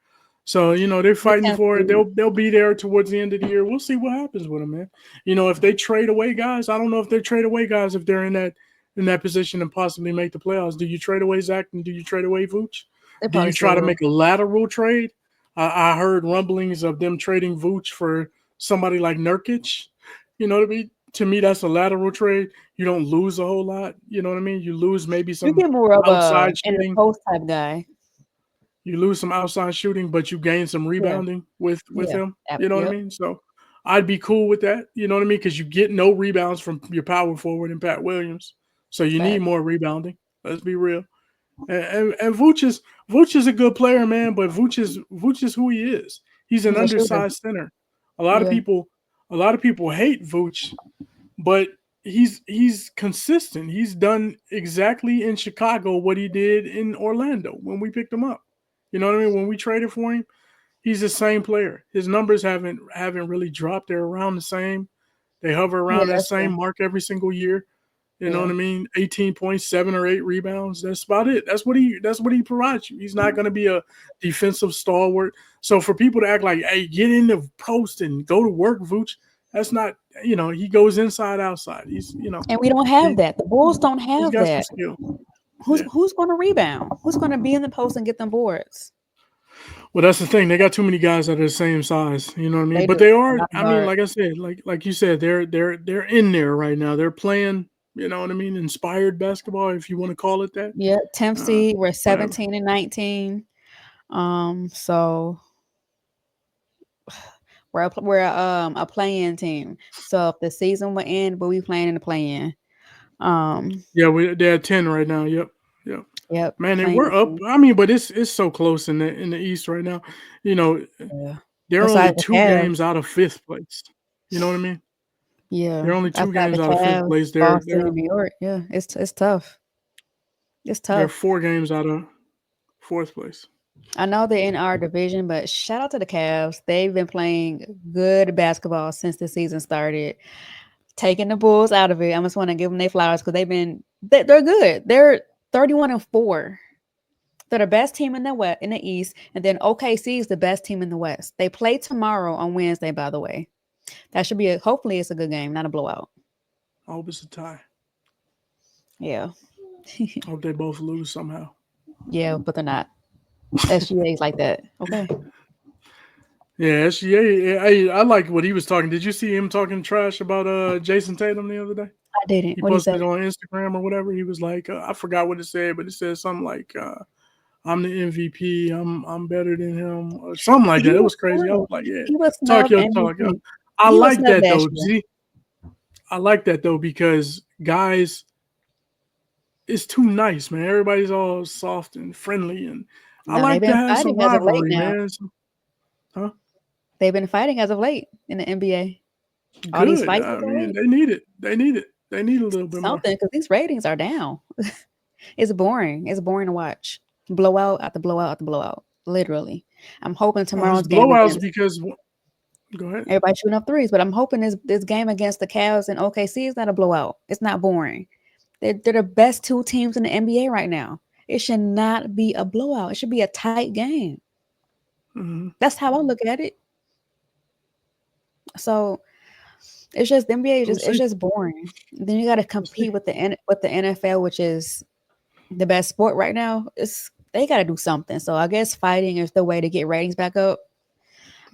So they're The fighting 10th for it. seed. They'll be there towards the end of the year. We'll see what happens with them, man. If they trade away guys, I don't know if they trade away guys if they're in that position and possibly make the playoffs. Do you trade away Zach and do you trade away Vooch? They Do probably you still try to will. make a lateral trade? I heard rumblings of them trading Vooch for somebody like Nurkic. You know what I mean? To me, that's a lateral trade. You don't lose a whole lot. You know what I mean? You lose maybe You some get more of a outside in the shooting. post type guy. You lose some outside shooting, but you gain some Yeah, rebounding with yeah, him. You know what I yep, mean? So I'd be cool with that. You know what I mean? Because you get no rebounds from your power forward and Pat Williams. So you need fact. more rebounding. Let's be real. And Vooch is a good player, man. But Vooch is who he is. He's an He's a shooter. undersized center. A lot of Yeah, people hate Vooch, but he's consistent. He's done exactly in Chicago what he did in Orlando when we picked him up. You know what I mean? When we traded for him, he's the same player. His numbers haven't really dropped. They're around the same. They hover yeah, around that that's same true. mark every single year. You know Yeah, what I mean? 18 points, 7 or 8 rebounds. That's about it. That's what he provides you. He's not going to be a defensive stalwart. So for people to act like, hey, get in the post and go to work, Vooch, that's not, he goes inside, outside. and we don't have He, that. The Bulls don't he's have got some that. skill. Who's Yeah. who's going to rebound? Who's going to be in the post and get them boards? Well, that's the thing. They got too many guys that are the same size. You know what I mean? They But do. they And are. not I mean, guard. like I said, like you said, they're in there right now. They're playing. You know what I mean? Inspired basketball, if you want to call it that. Yeah, 10th Uh, seed. We're Whatever. 17 and 19. So we're a playing team. So if the season will end, but we playing in the play-in. Um, Yeah, they're at 10 right now. Yep. Yep. yep, Man, and we're playing up. team. I mean, but it's so close in the East right now. You know, Yeah. they're only Besides the 2 games Cavs. out of fifth place. You know what I mean? Yeah. They're only two Outside the games out of fifth Cavs, place. They're Boston, they're and New York. Yeah, it's tough. It's they're tough. 4 games out of fourth place. I know they're in our division, but shout out to the Cavs. They've been playing good basketball since the season started. Taking the Bulls out of it. I just want to give them their flowers because they're good. They're 31-4. They're the best team in the West, in the East, and then OKC is the best team in the West. They play tomorrow on Wednesday, by the way. That should be hopefully it's a good game, not a blowout. I hope it's a tie. Yeah. I hope they both lose somehow. Yeah, but they're not. SGA's like that. Okay. Yeah, SGA. I like what he was talking. Did you see him talking trash about Jason Tatum the other day? I didn't. He What do you say? posted it on Instagram or whatever. He was like, I forgot what it said, but it said something like, "I'm the MVP. I'm better than him," or something like that. He It was was crazy. I was snubbed. like, "Yeah, He was talk snubbed your talk." MVP. I He was like snubbed that last though. year. Z, I like that though because guys, it's too nice, man. Everybody's all soft and friendly, and I Now they've like to been have some fighting as of late rivalry, now. man. Huh? They've been fighting as of late in the NBA. All these Good. fights I as of mean, late. they need it. They need it. They need a little bit more. Something because these ratings are down. It's boring. It's boring to watch. Blowout after blowout after blowout. Literally. I'm hoping Oh, it's tomorrow's game blowouts against because go ahead. everybody shooting up threes, but I'm hoping this game against the Cavs and OKC is not a blowout. It's not boring. They're the best two teams in the NBA right now. It should not be a blowout. It should be a tight game. Hmm. That's how I look at it. So it's just the NBA is We'll just it's see. just boring. Then you got to We'll see. compete with the NFL, which is the best sport right now. It's they got to do something. So I guess fighting is the way to get ratings back up.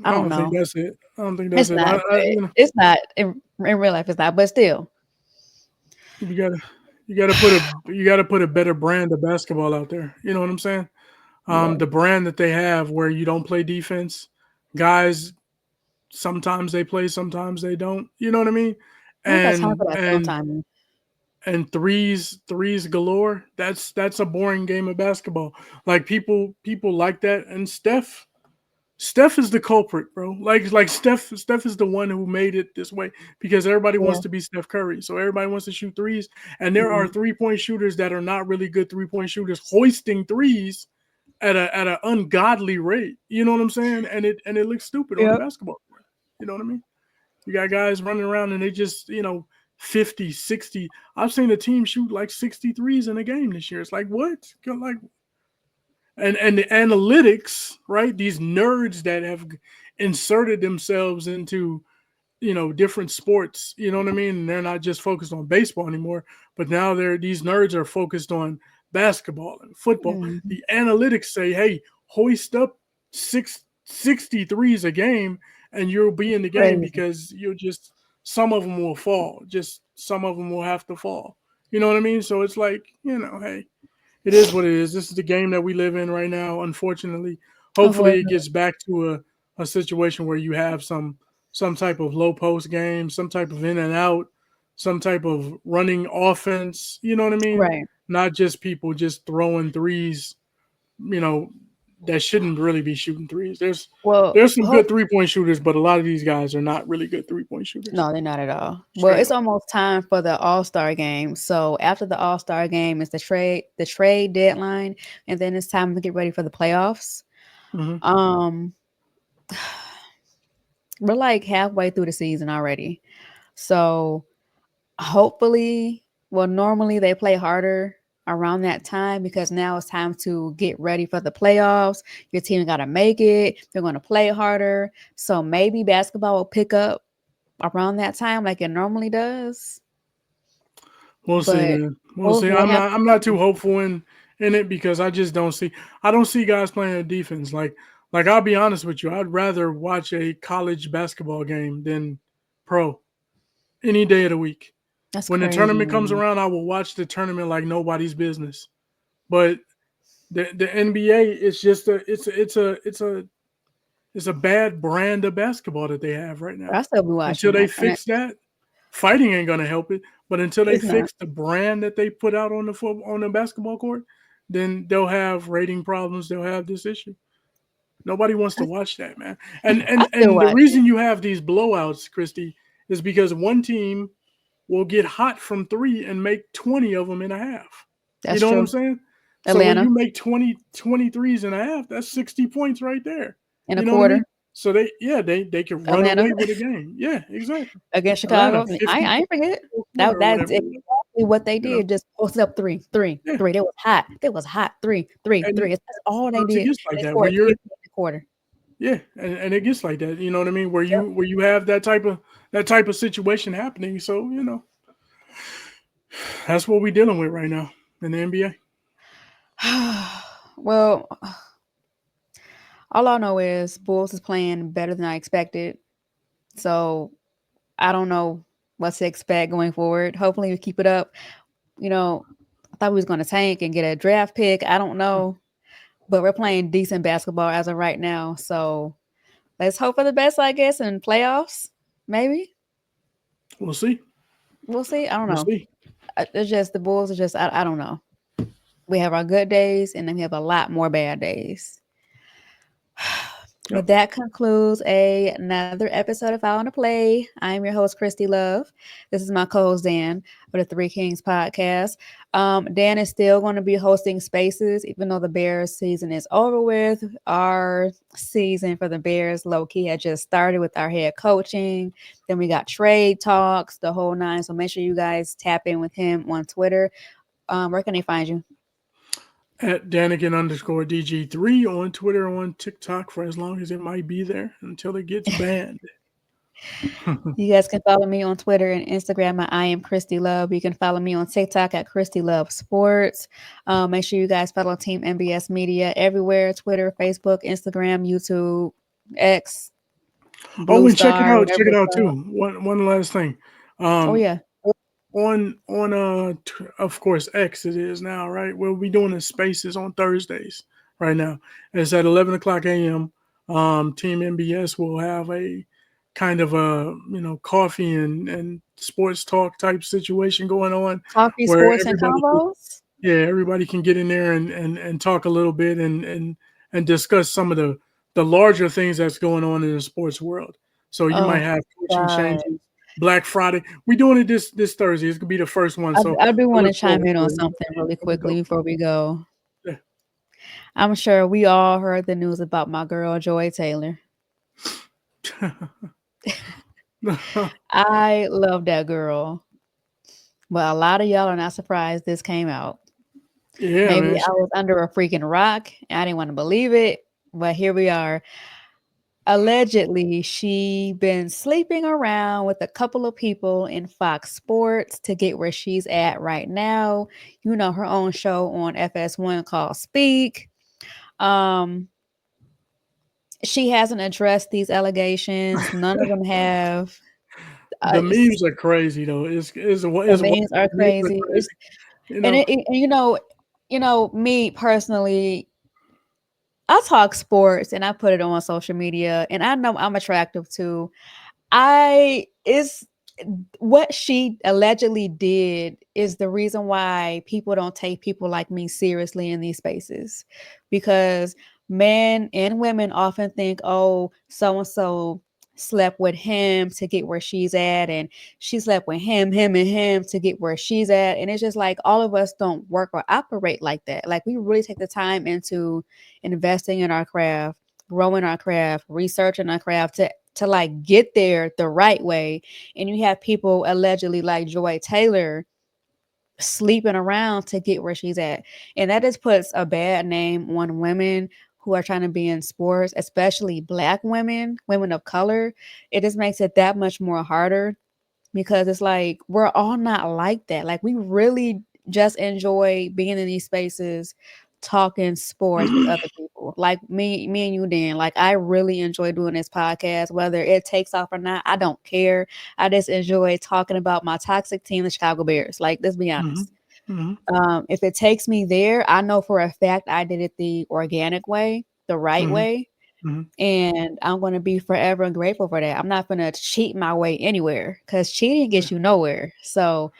I I don't don't think know. that's it. I don't think that's It's it. not. I you know, It's not in real life. It's not. But still, you gotta you gotta put a better brand of basketball out there. You know what I'm saying? yeah, The brand that they have where you don't play defense, guys. Sometimes they play, sometimes they don't. You know what I mean? I ain't got time And for that film and timing. and threes galore. That's a boring game of basketball. Like people like that. And Steph is the culprit, bro. Like Steph is the one who made it this way because everybody Yeah. wants to be Steph Curry. So everybody wants to shoot threes, and there are Mhm. 3-point shooters that are not really good 3-point shooters hoisting threes at an ungodly rate. You know what I'm saying? And it looks stupid on the Yep. basketball court. You know what I mean? You got guys running around and they just, 50, 60. I've seen a team shoot like 63s in a game this year. It's like, what? Like, and the analytics, right? These nerds that have inserted themselves into different sports. You know what I mean? And they're not just focused on baseball anymore, but now these nerds are focused on basketball and football. Mhm. The analytics say, hey, hoist up 63s a game and you'll be in the game Crazy. because you'll just some of them will fall. Just some of them will have to fall. You know what I mean? So it's like, hey, it is what it is. This is the game that we live in right now, unfortunately. Hopefully it Unfortunately. gets back to a situation where you have some type of low post game, some type of in and out, some type of running offense, you know what I mean? Right. Not just people just throwing threes, you know, that shouldn't really be shooting threes. There's Well, there's some hope good 3-point shooters, but a lot of these guys are not really good 3-point shooters. no, they're not at all. Well, Straight it's up. almost time for the All-Star game. So after the All-Star game is the trade deadline, and then it's time to get ready for the playoffs. Hmm. Um, we're like halfway through the season already. So hopefully, well, normally they play harder around that time because now it's time to get ready for the playoffs. Your team got to make it. They're going to play harder. So maybe basketball will pick up around that time like it normally does. We'll see, But man. We'll we'll see. we'll I'm have not. to I'm not see. too hopeful in it because I just don't see. I don't see guys playing a defense. Like I'll be honest with you. I'd rather watch a college basketball game than pro any day of the week. That's When the crazy, tournament comes man. around, I will watch the tournament like nobody's business. But the NBA is just it's a bad brand of basketball that they have right But I now. still be Until watching. they And fix that, fighting ain't gonna help it. But until they it's not. fix the brand that they put out on the basketball court, then they'll have rating problems. They'll have this issue. Nobody wants to I, watch that, man. And I and still and the watch it. reason you have these blowouts, Christy, is because one team will get hot from three and make 20 of them in a half. You That's know what I'm true. saying? So when Atlanta you make 23s in a half, that's 60 points right there. in a You know what I quarter. mean? So they can run Atlanta away with a game. Yeah, exactly. against Atlanta Chicago. I 50 ain't forget a quarter that. or That's whatever. exactly what they You know, did. Just posted up three, three, yeah. three. They was hot. They was hot. Three, three, And three. That's all they sometimes it did. gets like They that where scored you're 50 in the quarter. yeah, and it gets like that. You know what I mean? Where Yep. you have that type of situation happening. So that's what we're dealing with right now in the NBA. Well, all I know is Bulls is playing better than I expected. So I don't know what to expect going forward. Hopefully, we keep it up. You know, I thought we was going to tank and get a draft pick. I don't know, but we're playing decent basketball as of right now. So let's hope for the best, I guess, in playoffs. Maybe We'll see. we'll see. I don't We'll know. see. It's just the Bulls are just I don't know. We have our good days, and then we have a lot more bad days. Yep. But that concludes another episode of Foul on the Play. I'm your host, Kristy Love. This is my co-host, Dan, for the Three Kings podcast. Dan is still going to be hosting spaces, even though the Bears season is over with. Our season for the Bears, low-key, had just started with our head coaching. Then we got trade talks, the whole nine. So make sure you guys tap in with him on Twitter. Where can they find you? At Daniken_DG3 on Twitter, on TikTok, for as long as it might be there until it gets banned. You guys can follow me on Twitter and Instagram at I am Kristy Love. You can follow me on TikTok at Kristy Love Sports. Make sure you guys follow Team MBS Media everywhere: Twitter, Facebook, Instagram, YouTube, X, Oh, Blue and check it Star, out. whatever Check it it's out too. called. One last thing. Oh Um, yeah. on of course X it is now, right? We'll be doing the spaces on Thursdays right now. It's at 11 o'clock a.m. Team MBS will have a kind of a coffee and sports talk type situation going on Coffee, where sports, and combos. everybody can get in there and talk a little bit and discuss some of the larger things that's going on in the sports world. So you might Oh have coaching God. changes, Black Friday. We're doing it this Thursday. It's gonna be the first one. So I do I want to look chime forward in to on it. something really It's gonna be quickly dope. before we go. Yeah. I'm sure we all heard the news about my girl Joy Taylor. I love that girl. But a lot of y'all are not surprised this came out. Yeah, Maybe man. I was under a freaking rock. I didn't want to believe it, but here we are. Allegedly, she been sleeping around with a couple of people in Fox Sports to get where she's at right now. You know, her own show on FS1 called Speak. Um, she hasn't addressed these allegations. None of them have. The It's, memes are crazy though. the It's memes are the memes are crazy. crazy. You And know. me personally, I talk sports and I put it on social media, and I know I'm attractive too. I is what she allegedly did is the reason why people don't take people like me seriously in these spaces, because men and women often think, oh, so and so slept with him to get where she's at, and she slept with him and him to get where she's at. And it's just like all of us don't work or operate like that. Like, we really take the time into investing in our craft, growing our craft, researching our craft to like get there the right way. And you have people allegedly like Joy Taylor sleeping around to get where she's at. And that just puts a bad name on women who are trying to be in sports, especially Black women, women of color. It just makes it that much more harder, because it's like we're all not like that. Like, we really just enjoy being in these spaces, talking sports with other people. Like me and you, Dan. Like, I really enjoy doing this podcast, whether it takes off or not. I don't care. I just enjoy talking about my toxic team, the Chicago Bears. Like, let's be Hmm. honest. Hmm. If it takes me there, I know for a fact I did it the organic way, the right Hmm. way. Hmm. And I'm going to be forever grateful for that. I'm not going to cheat my way anywhere, because cheating Yeah. gets you nowhere. So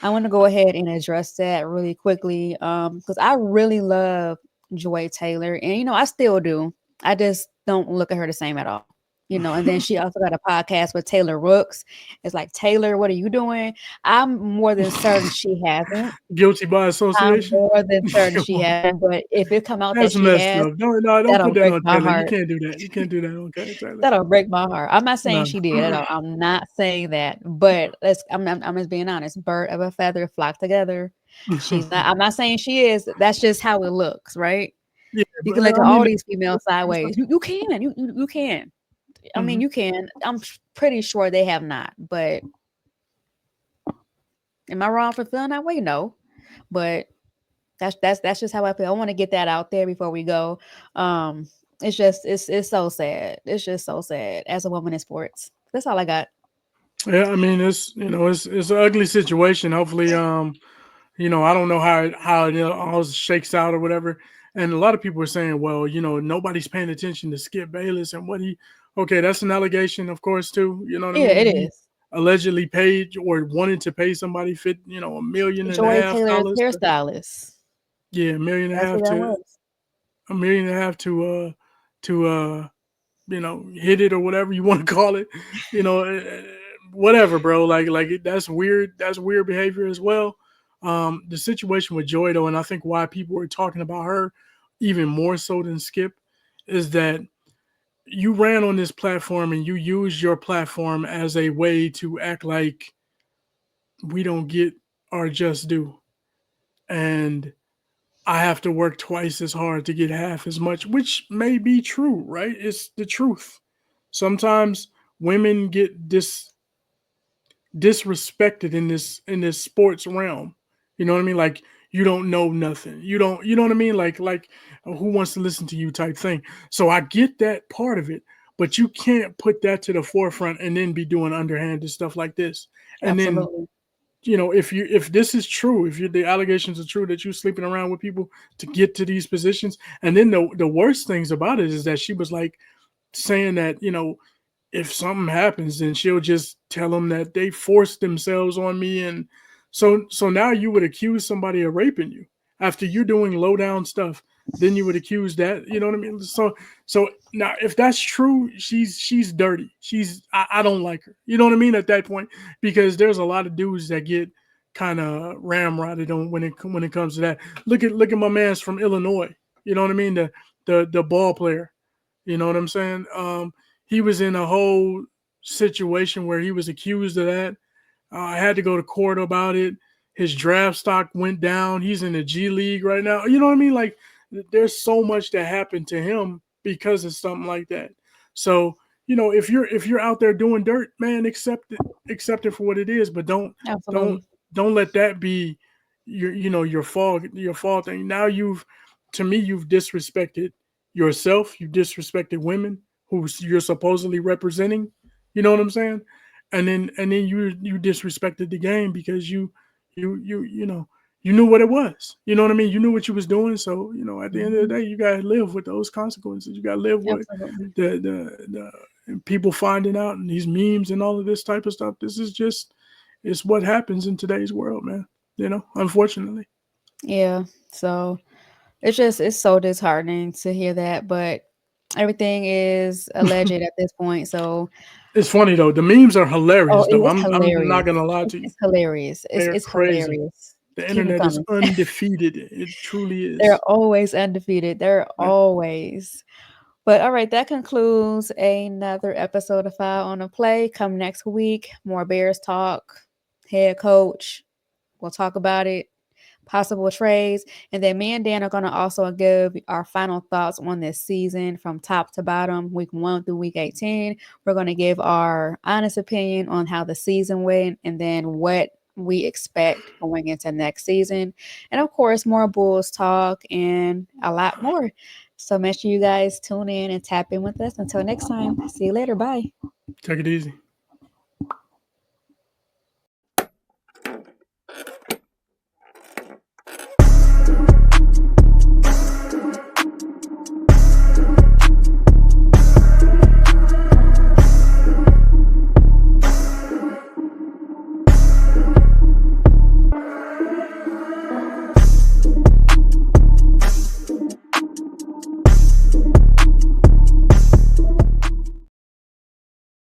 I want to go ahead and address that really quickly, because I really love Joy Taylor, and I still do. I just don't look at her the same at all. And then she also got a podcast with Taylor Rooks. It's like, Taylor, what are you doing? I'm more than certain she hasn't. Guilty by I'm association. more than certain Come she on. hasn't. But if it come out that That's she messed has, up. Don't that'll put that break on my Taylor. You heart. can't do that. You can't do that. Okay, Taylor. That'll break my heart. I'm not saying No. she did at all. I'm not saying that, but I'm just being honest. Bird of a feather flock together. She's not. I'm not saying she is. That's just how it looks, right? Yeah, You but can look I at mean, all these females sideways. You can. You can. I mean, mhm. you can. I'm pretty sure they have not. But am I wrong for feeling that way? No. But that's just how I feel. I want to get that out there before we go. Um, it's just it's so sad. It's just so sad as a woman in sports. That's all I got. Yeah, I mean it's an ugly situation. Hopefully, I don't know how it all shakes out or whatever. And a lot of people are saying, well, nobody's paying attention to Skip Bayless and what he. Okay, that's an allegation, of course, too. You know what I Yeah, mean? it He is. allegedly paid or wanted to pay somebody a million and a Joy half Taylor's dollars to, hairstylist. yeah, a million and a That's who half that was. to hit it or whatever you want to call it, you know, eh, eh, whatever, bro. That's weird. That's weird behavior as well. The situation with Joy though, and I think why people are talking about her even more so than Skip, is that you ran on this platform and you used your platform as a way to act like we don't get our just due, and I have to work twice as hard to get half as much, which may be true, right? It's the truth. Sometimes women get disrespected in this sports realm. You know what I mean? Like you don't know nothing. You know what I mean? Like who wants to listen to you type thing. So I get that part of it, but you can't put that to the forefront and then be doing underhanded stuff like this. And then Absolutely. if this is true, if the allegations are true that you're sleeping around with people to get to these positions, and then the worst things about it is that she was like saying that if something happens, then she'll just tell them that they forced themselves on me, and so now you would accuse somebody of raping you after you're doing low down stuff. Then you would accuse that, you know what I mean? So now, if that's true, she's dirty. I don't like her. You know what I mean? At that point, because there's a lot of dudes that get kind of ramrodded on when it comes to that. Look at my man's from Illinois. You know what I mean? The ball player. You know what I'm saying? He was in a whole situation where he was accused of that. I had to go to court about it. His draft stock went down. He's in the G League right now. You know what I mean? Like, there's so much that happened to him because of something like that. So, if you're out there doing dirt, man, accept it for what it is. But don't Absolutely. don't let that be your fault thing. Now to me, you've disrespected yourself. You disrespected women who you're supposedly representing. You know what I'm saying? And then you disrespected the game because you knew what it was. You know what I mean? You knew what you was doing. So at the end of the Mhm. day, you gotta live with those consequences. You gotta live with Absolutely. the people finding out and these memes and all of this type of stuff. This is just it's what happens in today's world, man. Unfortunately. Yeah. So it's so disheartening to hear that, but everything is alleged at this point. So It's funny though. The memes are oh, hilarious though. it's I'm not hilarious. gonna lie to you. It's hilarious. They are It's crazy. hilarious. The Keep them internet is coming. undefeated. It truly They're is. always undefeated. They're Yeah. always. But all right, that concludes another episode of File on a Play. Come next week, more Bears talk, head coach. We'll talk about it, possible trades. And then me and Dan are going to also give our final thoughts on this season from top to bottom, week 1 through week 18. We're going to give our honest opinion on how the season went and then what we expect going into next season. And of course, more Bulls talk and a lot more. So make sure you guys tune in and tap in with us. Until next time, see you later. Bye. Take it easy.